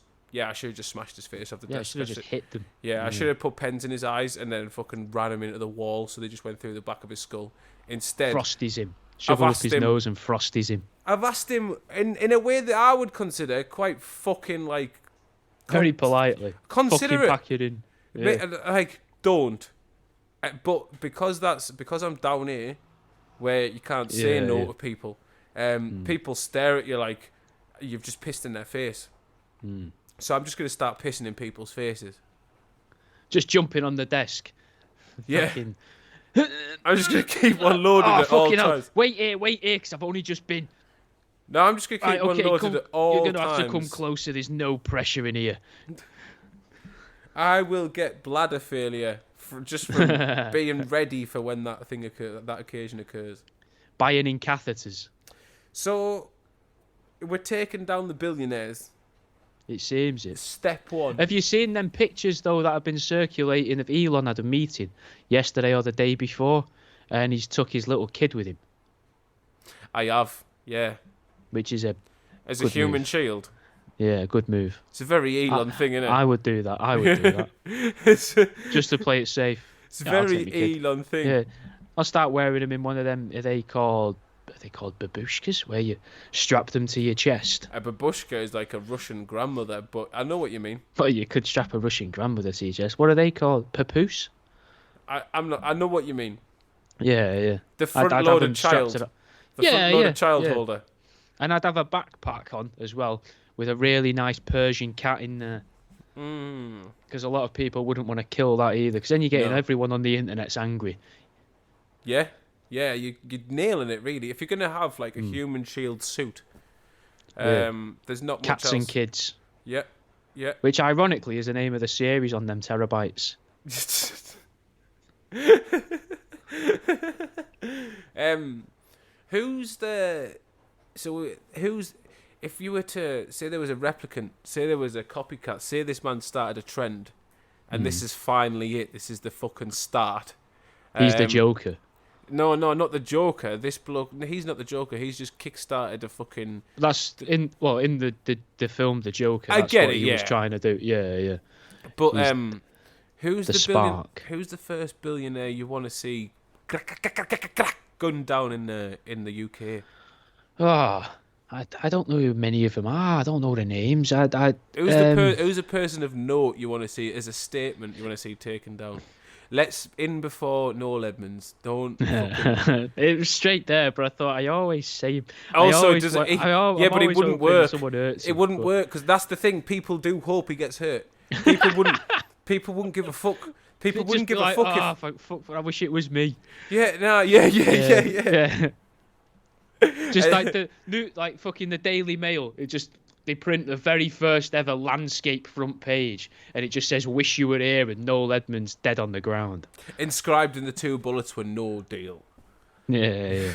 smashed his face off the desk. I should have just hit them. Yeah, I should have put pens in his eyes and then fucking ran him into the wall so they just went through the back of his skull. Instead, Frosties him. Shovel up his nose and frosties him. I've asked him in a way that I would consider quite fucking like... Very politely. Consider fucking it. pack it in. Yeah. Like, don't. But because I'm down here, where you can't say no to people, people stare at you like you've just pissed in their face. So I'm just going to start pissing in people's faces. Just jumping on the desk. Yeah. Fucking... I'm just going to keep one loaded at all times. Wait here, because I've only just been... No, I'm just going to keep one loaded at all times. You're going to have to come closer. There's no pressure in here. I will get bladder failure just from being ready for when that occasion occurs. Buying in catheters. So, we're taking down the billionaires. It seems it. Step one. Have you seen them pictures, though, that have been circulating of Elon had a meeting yesterday or the day before, and he's took his little kid with him? I have, yeah. Which is a human move. Shield. Yeah, good move. It's a very Elon thing, isn't it? I would do that. Just to play it safe. It's a very Elon thing. Yeah. I'll start wearing them in one of them. Are they called babushkas, where you strap them to your chest? A babushka is like a Russian grandmother, but I know what you mean. Well, you could strap a Russian grandmother to your chest. What are they called? Papoose? I know what you mean. Yeah. The front-loaded child. Front-loaded child holder. And I'd have a backpack on as well with a really nice Persian cat in there. Because a lot of people wouldn't want to kill that either. Because then you're getting everyone on the internet's angry. Yeah, you're nailing it, really. If you're going to have, like, a human shield suit, there's not much Cats else. and Kids. Yeah. Which, ironically, is the name of the series on them terabytes. If you were to say there was a replicant, say there was a copycat, say this man started a trend, and this is finally it. This is the fucking start. He's the Joker. No, not the Joker. This bloke, he's not the Joker. He's just kickstarted a fucking. That's in the film The Joker. I That's get what it. he was trying to do. Yeah. But who's the spark? Who's the first billionaire you want to see gunned down in the UK? I don't know who many of them are. I don't know the names. Who's a person of note you want to see as a statement you want to see taken down? Let's in before Noel Edmonds. Don't. It was straight there, but I thought I always say. Also, but it wouldn't work. It wouldn't work because that's the thing. People do hope he gets hurt. People wouldn't give a fuck. People wouldn't give a fuck. Fuck, I wish it was me. Yeah. No. Yeah. Just like the Daily Mail. They print the very first ever landscape front page, and it just says "Wish you were here" and Noel Edmonds dead on the ground. Inscribed in the two bullets were "No deal." Yeah.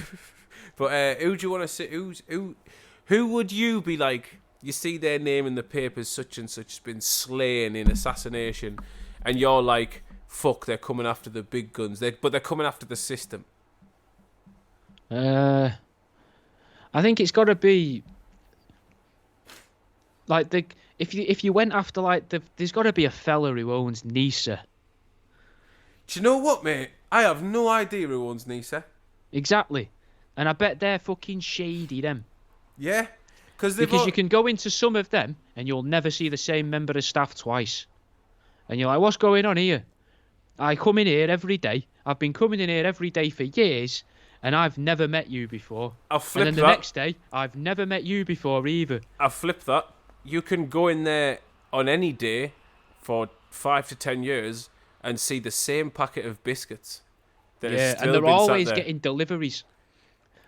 But who do you want to see? Who would you be like? You see their name in the papers, such and such has been slain in assassination, and you're like, "Fuck, they're coming after the big guns." But they're coming after the system. I think it's got to be. Like if you went after there's got to be a fella who owns Nisa. Do you know what, mate? I have no idea who owns Nisa. Exactly, and I bet they're fucking shady them. Yeah, Because you can go into some of them and you'll never see the same member of staff twice. And you're like, what's going on here? I come in here every day. I've been coming in here every day for years, and I've never met you before. I'll flip and then the next day, I've never met you before either. I'll flip that. You can go in there on any day for 5 to 10 years and see the same packet of biscuits. And they're always getting deliveries.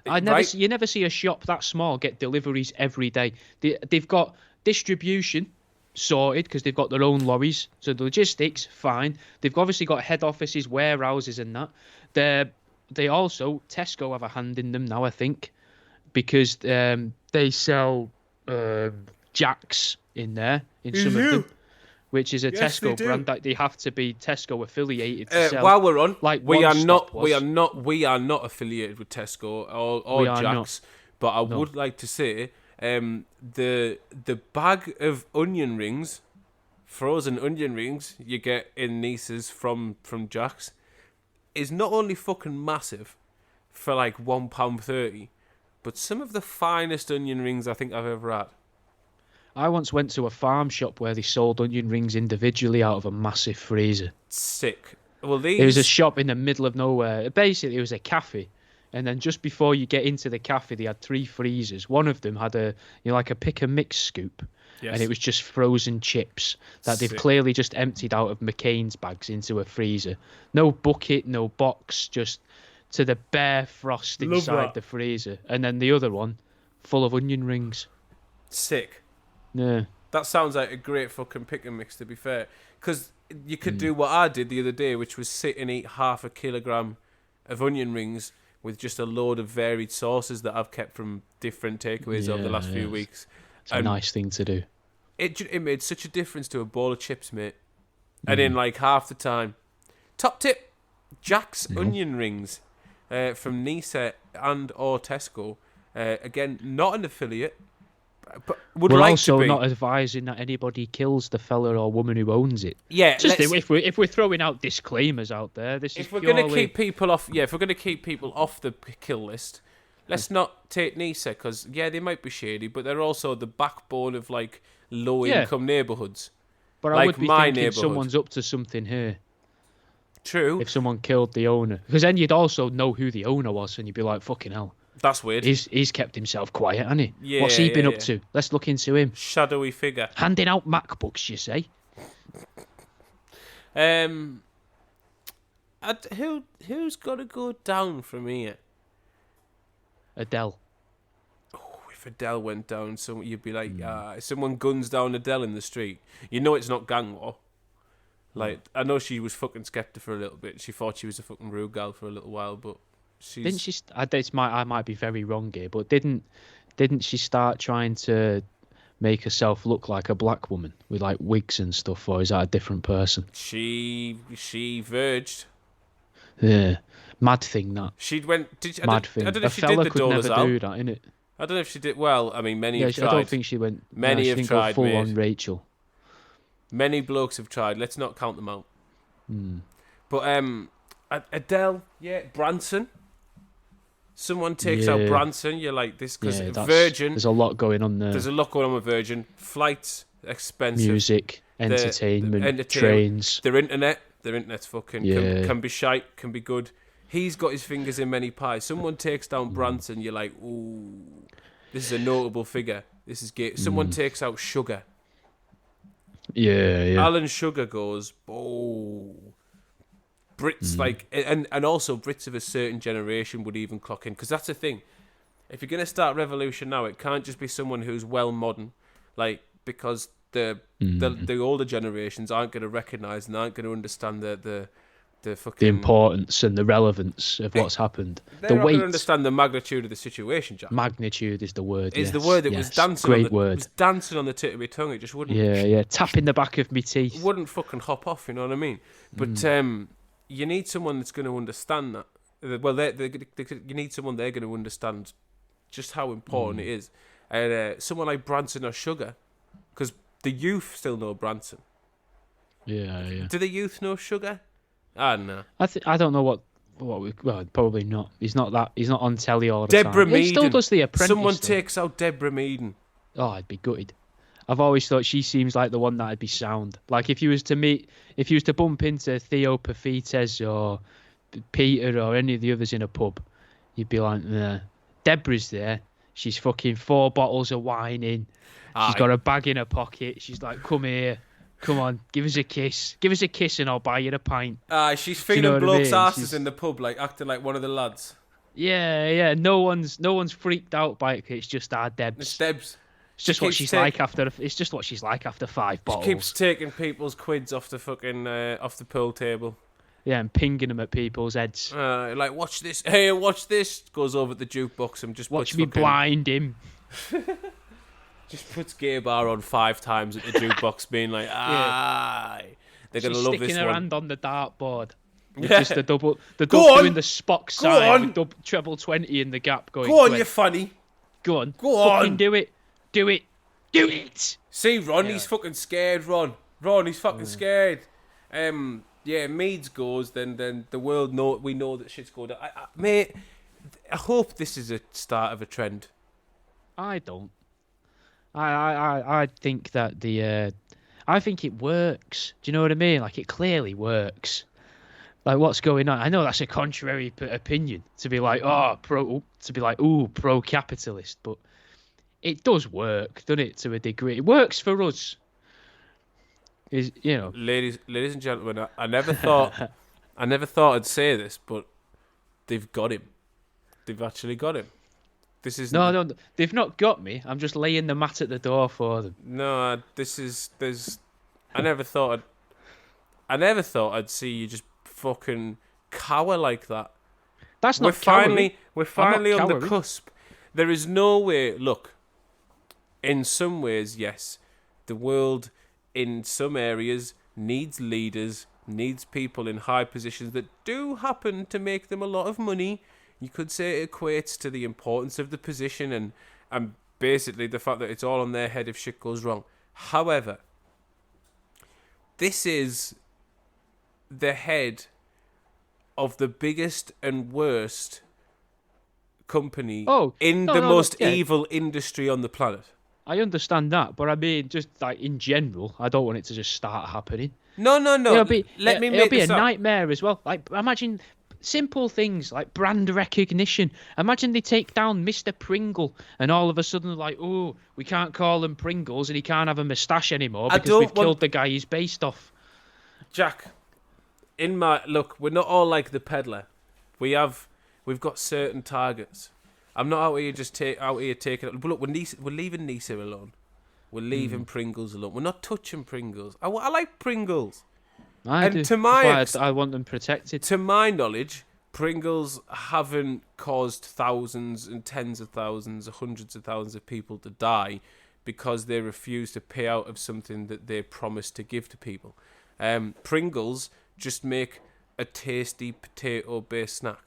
You never see a shop that small get deliveries every day. They've got distribution sorted because they've got their own lorries, so the logistics fine. They've obviously got head offices, warehouses, and that. They also Tesco have a hand in them now, I think, because they sell Jacks in there in some of them, which is a Tesco brand that they have to be Tesco affiliated to sell. While we're on, like we are not affiliated with Tesco or Jacks, but I would like to say. The bag of onion rings, frozen onion rings you get in Nice's from Jack's, is not only fucking massive for like £1.30, but some of the finest onion rings I think I've ever had. I once went to a farm shop where they sold onion rings individually out of a massive freezer. Sick. Well, It was a shop in the middle of nowhere. Basically, it was a cafe. And then just before you get into the cafe, they had 3 freezers. One of them had like a pick and mix scoop. Yes. And it was just frozen chips that they've clearly just emptied out of McCain's bags into a freezer. No bucket, no box, just to the bare frost inside the freezer. And then the other one, full of onion rings. Sick. Yeah. That sounds like a great fucking pick and mix, to be fair. Because you could do what I did the other day, which was sit and eat 1/2 kilogram of onion rings with just a load of varied sauces that I've kept from different takeaways over the last few weeks. It's a nice thing to do. It made such a difference to a bowl of chips, mate. And in like half the time. Top tip, Jack's onion rings from Nice and or Tesco. Again, not an affiliate, but would We're like also to be. not advising that anybody kills the fella or woman who owns it. Yeah, just if we're throwing out disclaimers out there, if we're going to keep people off, if we're going to keep people off the kill list, let's not take Nice because they might be shady, but they're also the backbone of like low income neighbourhoods. But like I would be my thinking neighbourhood. Someone's up to something here. True. If someone killed the owner, because then you'd also know who the owner was, and you'd be like, "Fucking hell." That's weird. He's kept himself quiet, hasn't he? Yeah, What's he been up to? Let's look into him. Shadowy figure. Handing out MacBooks, you say? Who's got to go down from here? Adele. Oh, if Adele went down, you'd be like, someone guns down Adele in the street. You know it's not gang war. Like, I know she was fucking skeptic for a little bit. She thought she was a fucking rude gal for a little while, but didn't she? I might be very wrong here, but didn't she start trying to make herself look like a black woman with like wigs and stuff, or is that a different person? She verged. Yeah, mad thing that. She went. Mad thing. I don't know if a she fella did the could dollars never out. do that, innit? I don't know if she did. Well, I mean, many have tried. I don't think she went. Many have tried. Full mate. on Rachel. Many blokes have tried. Let's not count them out. But Adele, Branson. Someone takes out Branson, you're like this because Virgin. There's a lot going on there. There's a lot going on with Virgin. Flights expensive. Music, entertainment, trains. Their internet's fucking can be shite, can be good. He's got his fingers in many pies. Someone takes down Branson, you're like, ooh, this is a notable figure. This is gay. Someone takes out Sugar. Yeah. Alan Sugar goes, oh. Brits and also Brits of a certain generation would even clock in, because that's the thing. If you're going to start revolution now, it can't just be someone who's well modern, like, because the older generations aren't going to recognise and aren't going to understand the fucking the importance and the relevance of what's happened. They're not going to understand the magnitude of the situation, Jack. Magnitude is the word. Is the word that was dancing. Great on the, word. It was dancing on the tip of my tongue. It just wouldn't. Yeah. Tapping the back of my teeth. Wouldn't fucking hop off. You know what I mean? But you need someone that's going to understand that. Well, you need someone they're going to understand just how important it is. And someone like Branson or Sugar, because the youth still know Branson. Yeah. Do the youth know Sugar? I don't know. I don't know what probably not. He's not on telly all the time. Deborah Meaden. He still does The Apprentice. Someone takes out Deborah Meaden. Oh, I'd be gutted. I've always thought she seems like the one that'd be sound. Like if you was to bump into Theo Pafites or Peter or any of the others in a pub, you'd be like, nah. Deborah's there. She's fucking 4 bottles of wine in. She's Aye. got a bag in her pocket. She's like, come here. Come on, give us a kiss. Give us a kiss and I'll buy you a pint. She's Do you feeding know what I blokes' mean? asses in the pub, like acting like one of the lads. Yeah, yeah. No one's freaked out by it. It's just our It's Debs. Debs. It's just what she's like after. It's just what she's like after 5 bottles. She keeps taking people's quids off the fucking off the pool table. Yeah, and pinging them at people's heads. Like, watch this. Hey, watch this. Goes over the jukebox and just Watch puts me fucking, blind him. just puts Gay Bar on 5 times at the jukebox, being like, aye. They're gonna She's love sticking this her one. hand on the dartboard. With Yeah. just the double Go on. doing the Spock Go sign on. with treble 20 in the gap going. Go on, you funny. Go on. Go Fucking on. do it. Do it. Do it. See, Ron, Yeah. he's fucking scared, Ron. Ron, he's fucking scared. Yeah, Meads goes, then the world we know that shit's going down. Mate, I hope this is a start of a trend. I don't. I think that I think it works. Do you know what I mean? Like, it clearly works. Like, what's going on? I know that's a contrary opinion to be like, pro-capitalist, but it does work, doesn't it? To a degree, it works for us. Ladies and gentlemen, I never thought I'd say this, but they've got him. They've actually got him. This is No, they've not got me. I'm just laying the mat at the door for them. no. I never thought I'd see you just fucking cower like that. That's We're not cowering. finally on the cowering. cusp. There is no way. Look, in some ways, yes, the world in some areas needs leaders, needs people in high positions that do happen to make them a lot of money. You could say it equates to the importance of the position and basically the fact that it's all on their head if shit goes wrong. However, this is the head of the biggest and worst company in the most evil industry on the planet. I understand that, but I mean, just like in general, I don't want it to just start happening. No. It'll be this a up. nightmare as well. Like, imagine simple things like brand recognition. Imagine they take down Mr. Pringle, and all of a sudden, like, oh, we can't call him Pringles, and he can't have a moustache anymore because we've killed the guy he's based off. Jack, look, we're not all like the peddler. We've got certain targets. I'm not out here taking it. But look, we're leaving Nisa alone. We're leaving Pringles alone. We're not touching Pringles. I like Pringles. I And do. to my That's why I want them protected. To my knowledge, Pringles haven't caused thousands and tens of thousands, hundreds of thousands of people to die because they refuse to pay out of something that they promised to give to people. Pringles just make a tasty potato-based snack.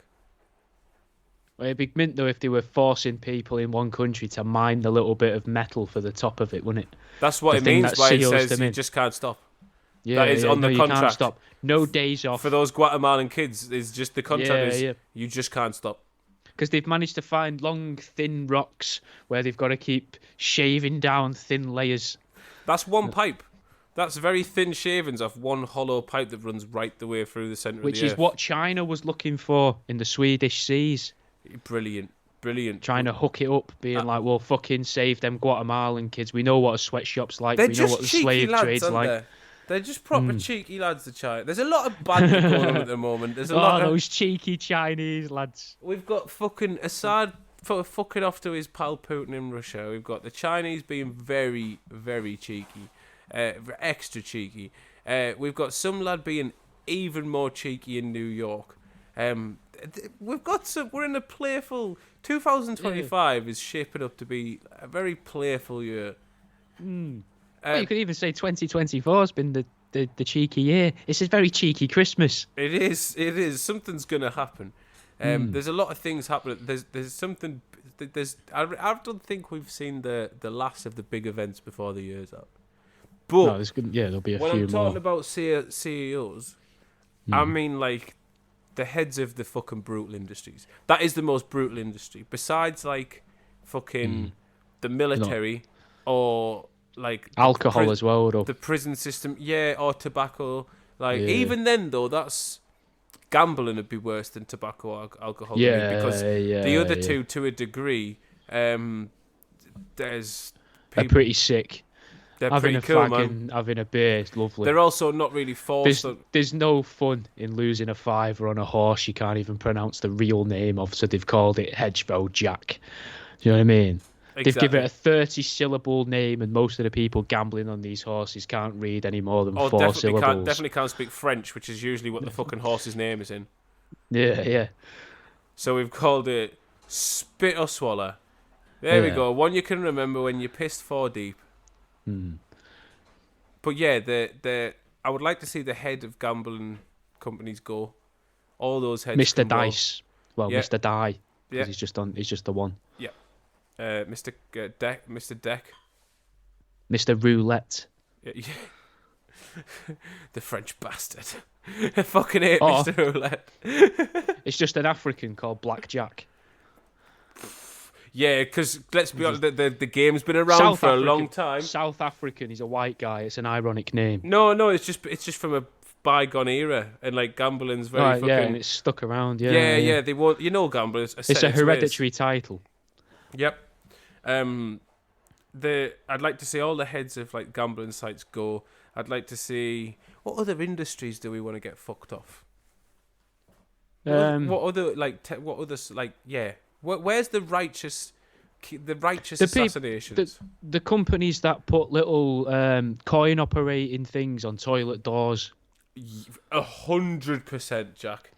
Well, it'd be mint though if they were forcing people in one country to mine the little bit of metal for the top of it, wouldn't it? That's what The it thing means that by it seals says them you in. just can't stop. Yeah, That is on the you can't contract. stop. No days off. For those Guatemalan kids, it's just the contract is you just can't stop. Because they've managed to find long, thin rocks where they've got to keep shaving down thin layers. That's one pipe. That's very thin shavings off one hollow pipe that runs right the way through the centre of Which the is earth. what China was looking for in the Swedish seas. Brilliant. Trying to hook it up, being like, well, fucking save them Guatemalan kids. We know what a sweatshop's like. They're We know just what the cheeky slave lads, trade's aren't like. they? They're just proper cheeky lads, the China. There's a lot of banter going on at the moment. There's a lot of... those cheeky Chinese lads. We've got fucking Assad fucking off to his pal Putin in Russia. We've got the Chinese being very, very cheeky. Extra cheeky. We've got some lad being even more cheeky in New York. We're in a playful... 2025 is shaping up to be a very playful year. Well, you could even say 2024 has been the cheeky year. It's a very cheeky Christmas. It is. Something's going to happen. There's a lot of things happening. There's something... I don't think we've seen the last of the big events before the year's up. But there'll be a when few I'm talking more. about CEOs, I mean like the heads of the fucking brutal industries. That is the most brutal industry. Besides like fucking the military or like Alcohol as well, though. the prison system, yeah, or tobacco. Like Yeah. even then, though, that's gambling would be worse than tobacco or alcohol. to me, Yeah, because yeah, the other yeah. two, to a degree, there's They're pretty sick. they're Having pretty a cool, fag man. and having a beer is lovely. They're also not really forced. There's no fun in losing a fiver on a horse you can't even pronounce the real name of, so they've called it Hedgebow Jack. Do you know what I mean? They've given it a 30-syllable name, and most of the people gambling on these horses can't read any more than 4 syllables. Definitely can't speak French, which is usually what the fucking horse's name is in. Yeah, yeah. So we've called it Spit or Swallow. There we Yeah. go. One you can remember when you pissed 4 deep. But yeah, I would like to see the head of gambling companies go. All those heads. Mr. can go. Dice. Well, Yeah. Mr. Die. 'Cause Yeah. He's just the one. Mr. Deck. Mr. Deck. Mr. Roulette. Yeah. The French bastard. I fucking hate Oh. Mr. Roulette. It's just an African called Blackjack. Yeah, because let's be honest, the game's been around for a long time. South African. He's a white guy. It's an ironic name. No, it's just from a bygone era, and like gambling's very Right, fucking. yeah, and it's stuck around. Yeah, Yeah. They won't. Gambling. It's a hereditary title. Yep. I'd like to see all the heads of like gambling sites go. I'd like to see what other industries do we want to get fucked off? What other Where's the righteous assassinations? The companies that put little coin operating things on toilet doors. 100%, Jack.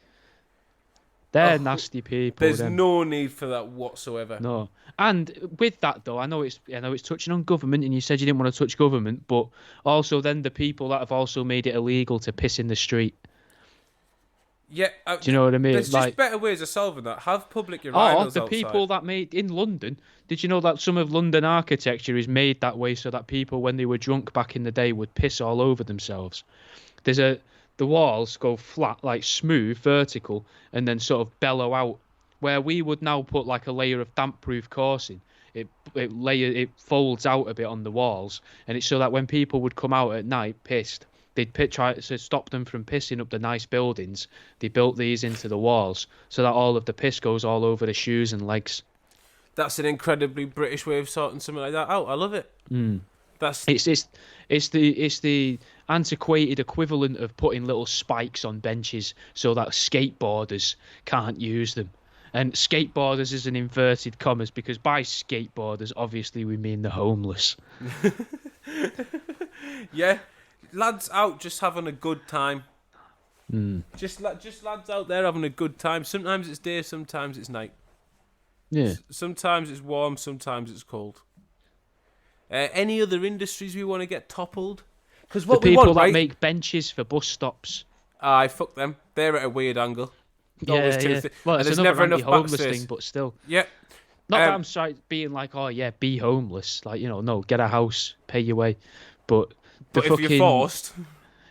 They're nasty people. There's them. no need for that whatsoever. No. And with that though, I know it's touching on government, and you said you didn't want to touch government, but also then the people that have also made it illegal to piss in the street. Yeah, do you know what I mean? There's just better ways of solving that. Have public urinals the outside. people that made in London. Did you know that some of London architecture is made that way so that people, when they were drunk back in the day, would piss all over themselves? The walls go flat, like smooth, vertical, and then sort of bellow out. Where we would now put like a layer of damp-proof coursing, it folds out a bit on the walls, and it's so that when people would come out at night pissed, they'd try to stop them from pissing up the nice buildings. They built these into the walls so that all of the piss goes all over the shoes and legs. That's an incredibly British way of sorting something like that out. I love it. It's the antiquated equivalent of putting little spikes on benches so that skateboarders can't use them. And skateboarders is in inverted commas, because by skateboarders, obviously, we mean the homeless. Yeah, lads out just having a good time. Just lads out there having a good time. Sometimes it's day, sometimes it's night. Yeah. Sometimes it's warm, sometimes it's cold. Any other industries we want to get toppled? Because what the we people want, that right? make benches for bus stops. Aye, fuck them. They're at a weird angle. Well, And it's there's another never enough anti-homeless backspace. thing, but still. Yeah. Not that I'm being like, oh yeah, be homeless. Like, no, get a house, pay your way. But if you're forced.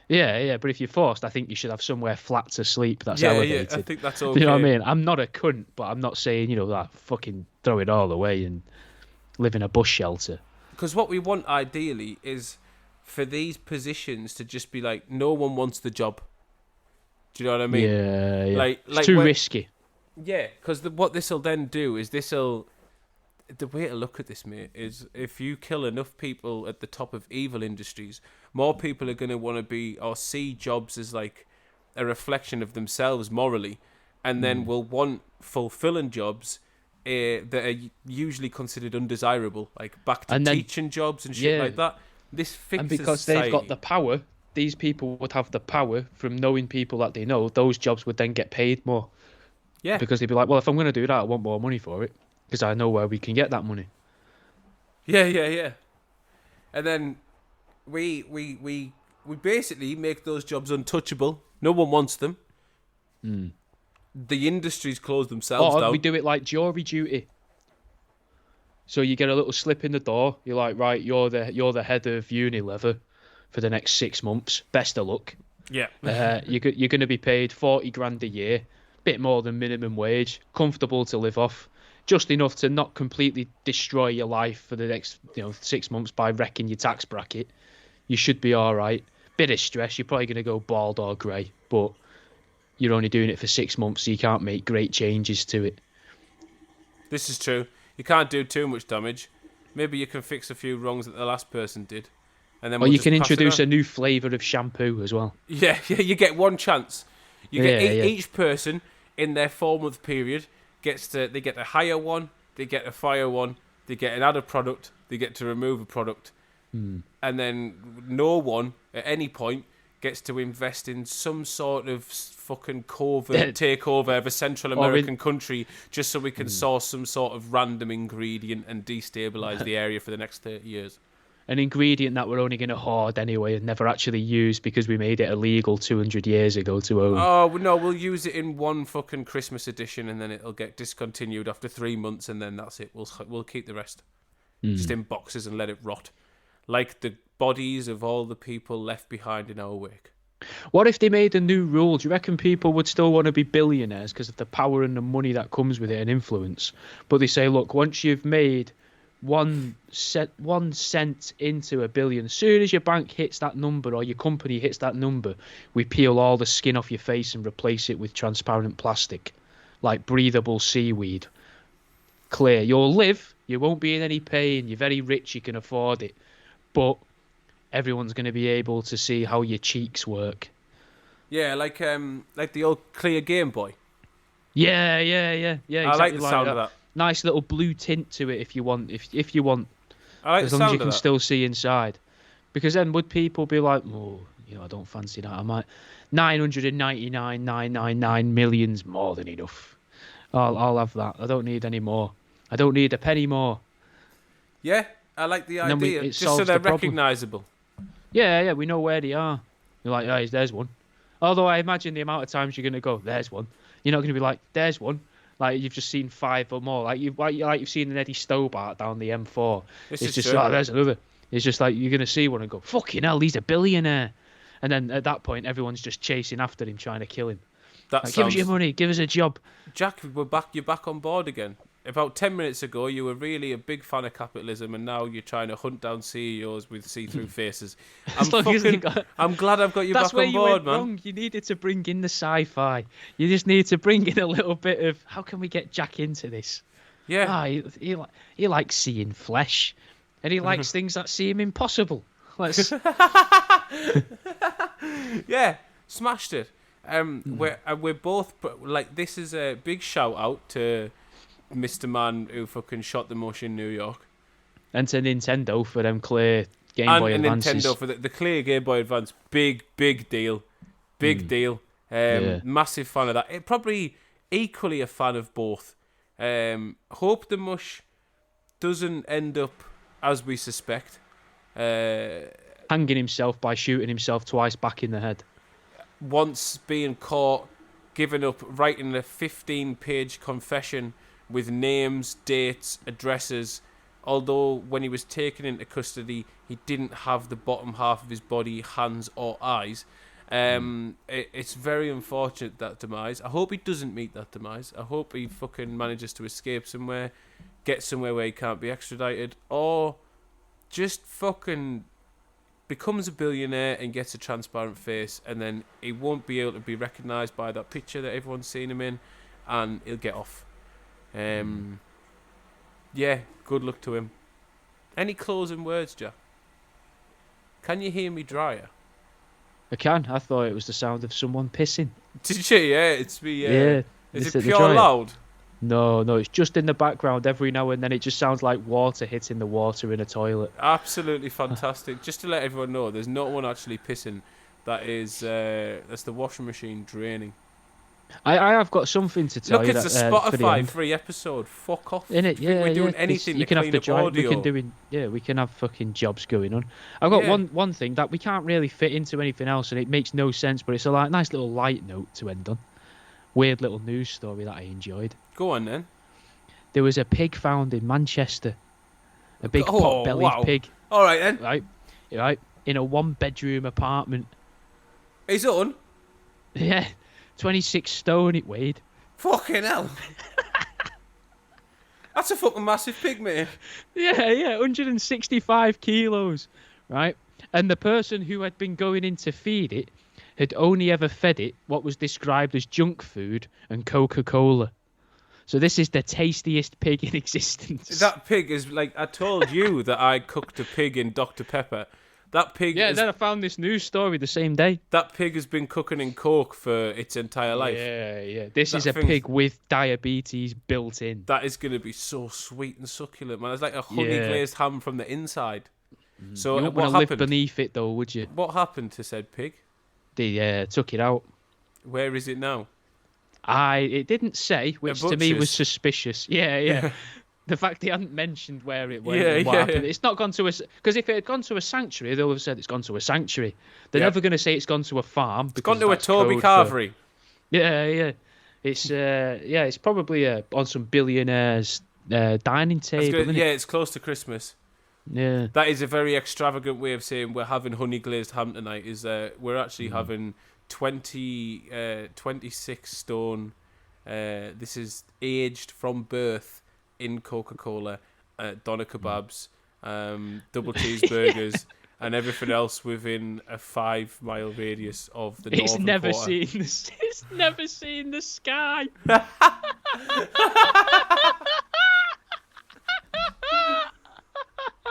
Yeah, but if you're forced, I think you should have somewhere flat to sleep that's Yeah, elevated. I think that's okay. You know what I mean? I'm not a cunt, but I'm not saying, that fucking throw it all away and live in a bus shelter. Because what we want, ideally, is for these positions to just be like, no one wants the job. Do you know what I mean? Yeah. It's too risky. Yeah, because what this will then do is the way to look at this, mate, is if you kill enough people at the top of evil industries, more people are going to want to be or see jobs as like a reflection of themselves morally, and then will want fulfilling jobs that are usually considered undesirable, like back to teaching jobs and shit like that. This fixes and because society. they've got the power, these people would have the power from knowing people that they know. Those jobs would then get paid more. Yeah. Because they'd be like, well, if I'm going to do that, I want more money for it, because I know where we can get that money. Yeah. And then we basically make those jobs untouchable. No one wants them. The industries close themselves down. We do it like jury duty. So you get a little slip in the door. You're like, right, you're the head of Unilever for the next 6 months. Best of luck. Yeah. You're going to be paid 40 grand a year, bit more than minimum wage, comfortable to live off. just enough to not completely destroy your life for the next 6 months by wrecking your tax bracket, you should be all right. Bit of stress, you're probably going to go bald or grey, but you're only doing it for 6 months, so you can't make great changes to it. This is true. You can't do too much damage. Maybe you can fix a few wrongs that the last person did. And then Or you can introduce a new flavour of shampoo as well. Yeah, you get one chance. Each person in their 4-month period they get a hire one, they get a fire one, they get an add a product, they get to remove a product. And then no one at any point gets to invest in some sort of fucking covert takeover of a Central American country just so we can source some sort of random ingredient and destabilise the area for the next 30 years. An ingredient that we're only going to hoard anyway and never actually use because we made it illegal 200 years ago to own. Oh, no, we'll use it in one fucking Christmas edition and then it'll get discontinued after 3 months and then that's it. We'll keep the rest. Just in boxes and let it rot. Like the bodies of all the people left behind in our wake. What if they made a new rule? Do you reckon people would still want to be billionaires because of the power and the money that comes with it and influence? But they say, look, once you've made 1 cent into $1 billion, as soon as your bank hits that number or your company hits that number, we peel all the skin off your face and replace it with transparent plastic, like breathable seaweed. Clear. You'll live, you won't be in any pain, you're very rich, you can afford it. But everyone's going to be able to see how your cheeks work. Yeah, like the old clear Game Boy. Yeah. Exactly, I like the sound of that. Nice little blue tint to it if you want. If you want, I like as the long as sound you of can that. still see inside. Because then would people be like, oh, I don't fancy that. I might 999,999 million's more than enough. I'll have that. I don't need any more. I don't need a penny more. Yeah, I like the And then idea. it Just so solves they're the problem. recognisable. Yeah, we know where they are. You're like, oh, there's one. Although I imagine the amount of times you're going to go, there's one. You're not going to be like, there's one. Like you've just seen 5 or more. Like you've seen an Eddie Stobart down the M4. This It's is just true. like, there's another. It's just like you're going to see one and go, fucking hell, he's a billionaire. And then at that point, everyone's just chasing after him, trying to kill him. That Like, give us sounds... your money, give us a job. Jack, you're back on board again. About 10 minutes ago, you were really a big fan of capitalism, and now you're trying to hunt down CEOs with see-through faces. As long as they got- I'm glad I've got you That's back where on you board, went man. wrong. You needed to bring in the sci-fi. You just need to bring in a little bit of how can we get Jack into this? Yeah. He likes seeing flesh, and he likes things that seem impossible. Let's Yeah, smashed it. We're both like, this is a big shout out to Mr. Man who fucking shot the mush in New York, and to Nintendo for them clear Game and Boy Advances. Nintendo for the clear Game Boy Advance. Big deal, deal. Yeah. Massive fan of that. Probably equally a fan of both. Hope the mush doesn't end up as we suspect. Hanging himself by shooting himself twice back in the head. Once being caught, giving up, writing a 15-page confession with names, dates, addresses. Although when he was taken into custody, he didn't have the bottom half of his body, hands or eyes. It's very unfortunate, that demise. I hope he doesn't meet that demise. I hope he fucking manages to escape somewhere, get somewhere where he can't be extradited, or just fucking becomes a billionaire and gets a transparent face, and then he won't be able to be recognised by that picture that everyone's seen him in, and he'll get off. Yeah, good luck to him. Any closing words, Jack? Can you hear me dryer? I can. I thought it was the sound of someone pissing. Did you? Yeah, it's me. Yeah. Is it's it at the pure dryer. loud? No, it's just in the background every now and then. It just sounds like water hitting the water in a toilet. Absolutely fantastic. Just to let everyone know, there's not one actually pissing. That's the washing machine draining. I have got something to tell Look, you. it's a for the Spotify end. free episode. Fuck off. In it, yeah, We're doing yeah. anything You to can have clean the up dry. We audio. can we can have fucking jobs going on. I've got Yeah. one thing that we can't really fit into anything else, and it makes no sense. But it's a nice little light note to end on. Weird little news story that I enjoyed. Go on then. There was a pig found in Manchester. A big Oh, pot-bellied wow. pig, All right then. right, in a 1-bedroom apartment. He's on. Yeah, 26 stone it weighed. Fucking hell. That's a fucking massive pig, mate. Yeah, 165 kilos, right? And the person who had been going in to feed it had only ever fed it what was described as junk food and Coca-Cola. So this is the tastiest pig in existence. That pig is like, I told you that I cooked a pig in Dr. Pepper. That pig Yeah, then I found this news story the same day. That pig has been cooking in Coke for its entire life. Yeah. This That is a pig with diabetes built in. That is going to be so sweet and succulent, man. It's like a honey glazed ham from the inside. So You wouldn't what want to live happened? beneath it, though, would you? What happened to said pig? They took it out. Where is it now? It didn't say, which to me was butcher's. suspicious. Yeah. The fact they hadn't mentioned where it went Yeah, and what yeah, happened. yeah. It's not gone to a... Because if it had gone to a sanctuary, they'll have said it's gone to a sanctuary. They're Yeah. never going to say it's gone to a farm. It's gone to a Toby Carvery. Yeah. It's probably on some billionaire's dining table, isn't it? Yeah, it's close to Christmas. Yeah. That is a very extravagant way of saying we're having honey glazed ham tonight. We're actually having 26 stone. This is aged from birth in Coca-Cola, doner kebabs, double cheeseburgers, and everything else within a 5-mile radius of the It's northern never quarter. seen the sky.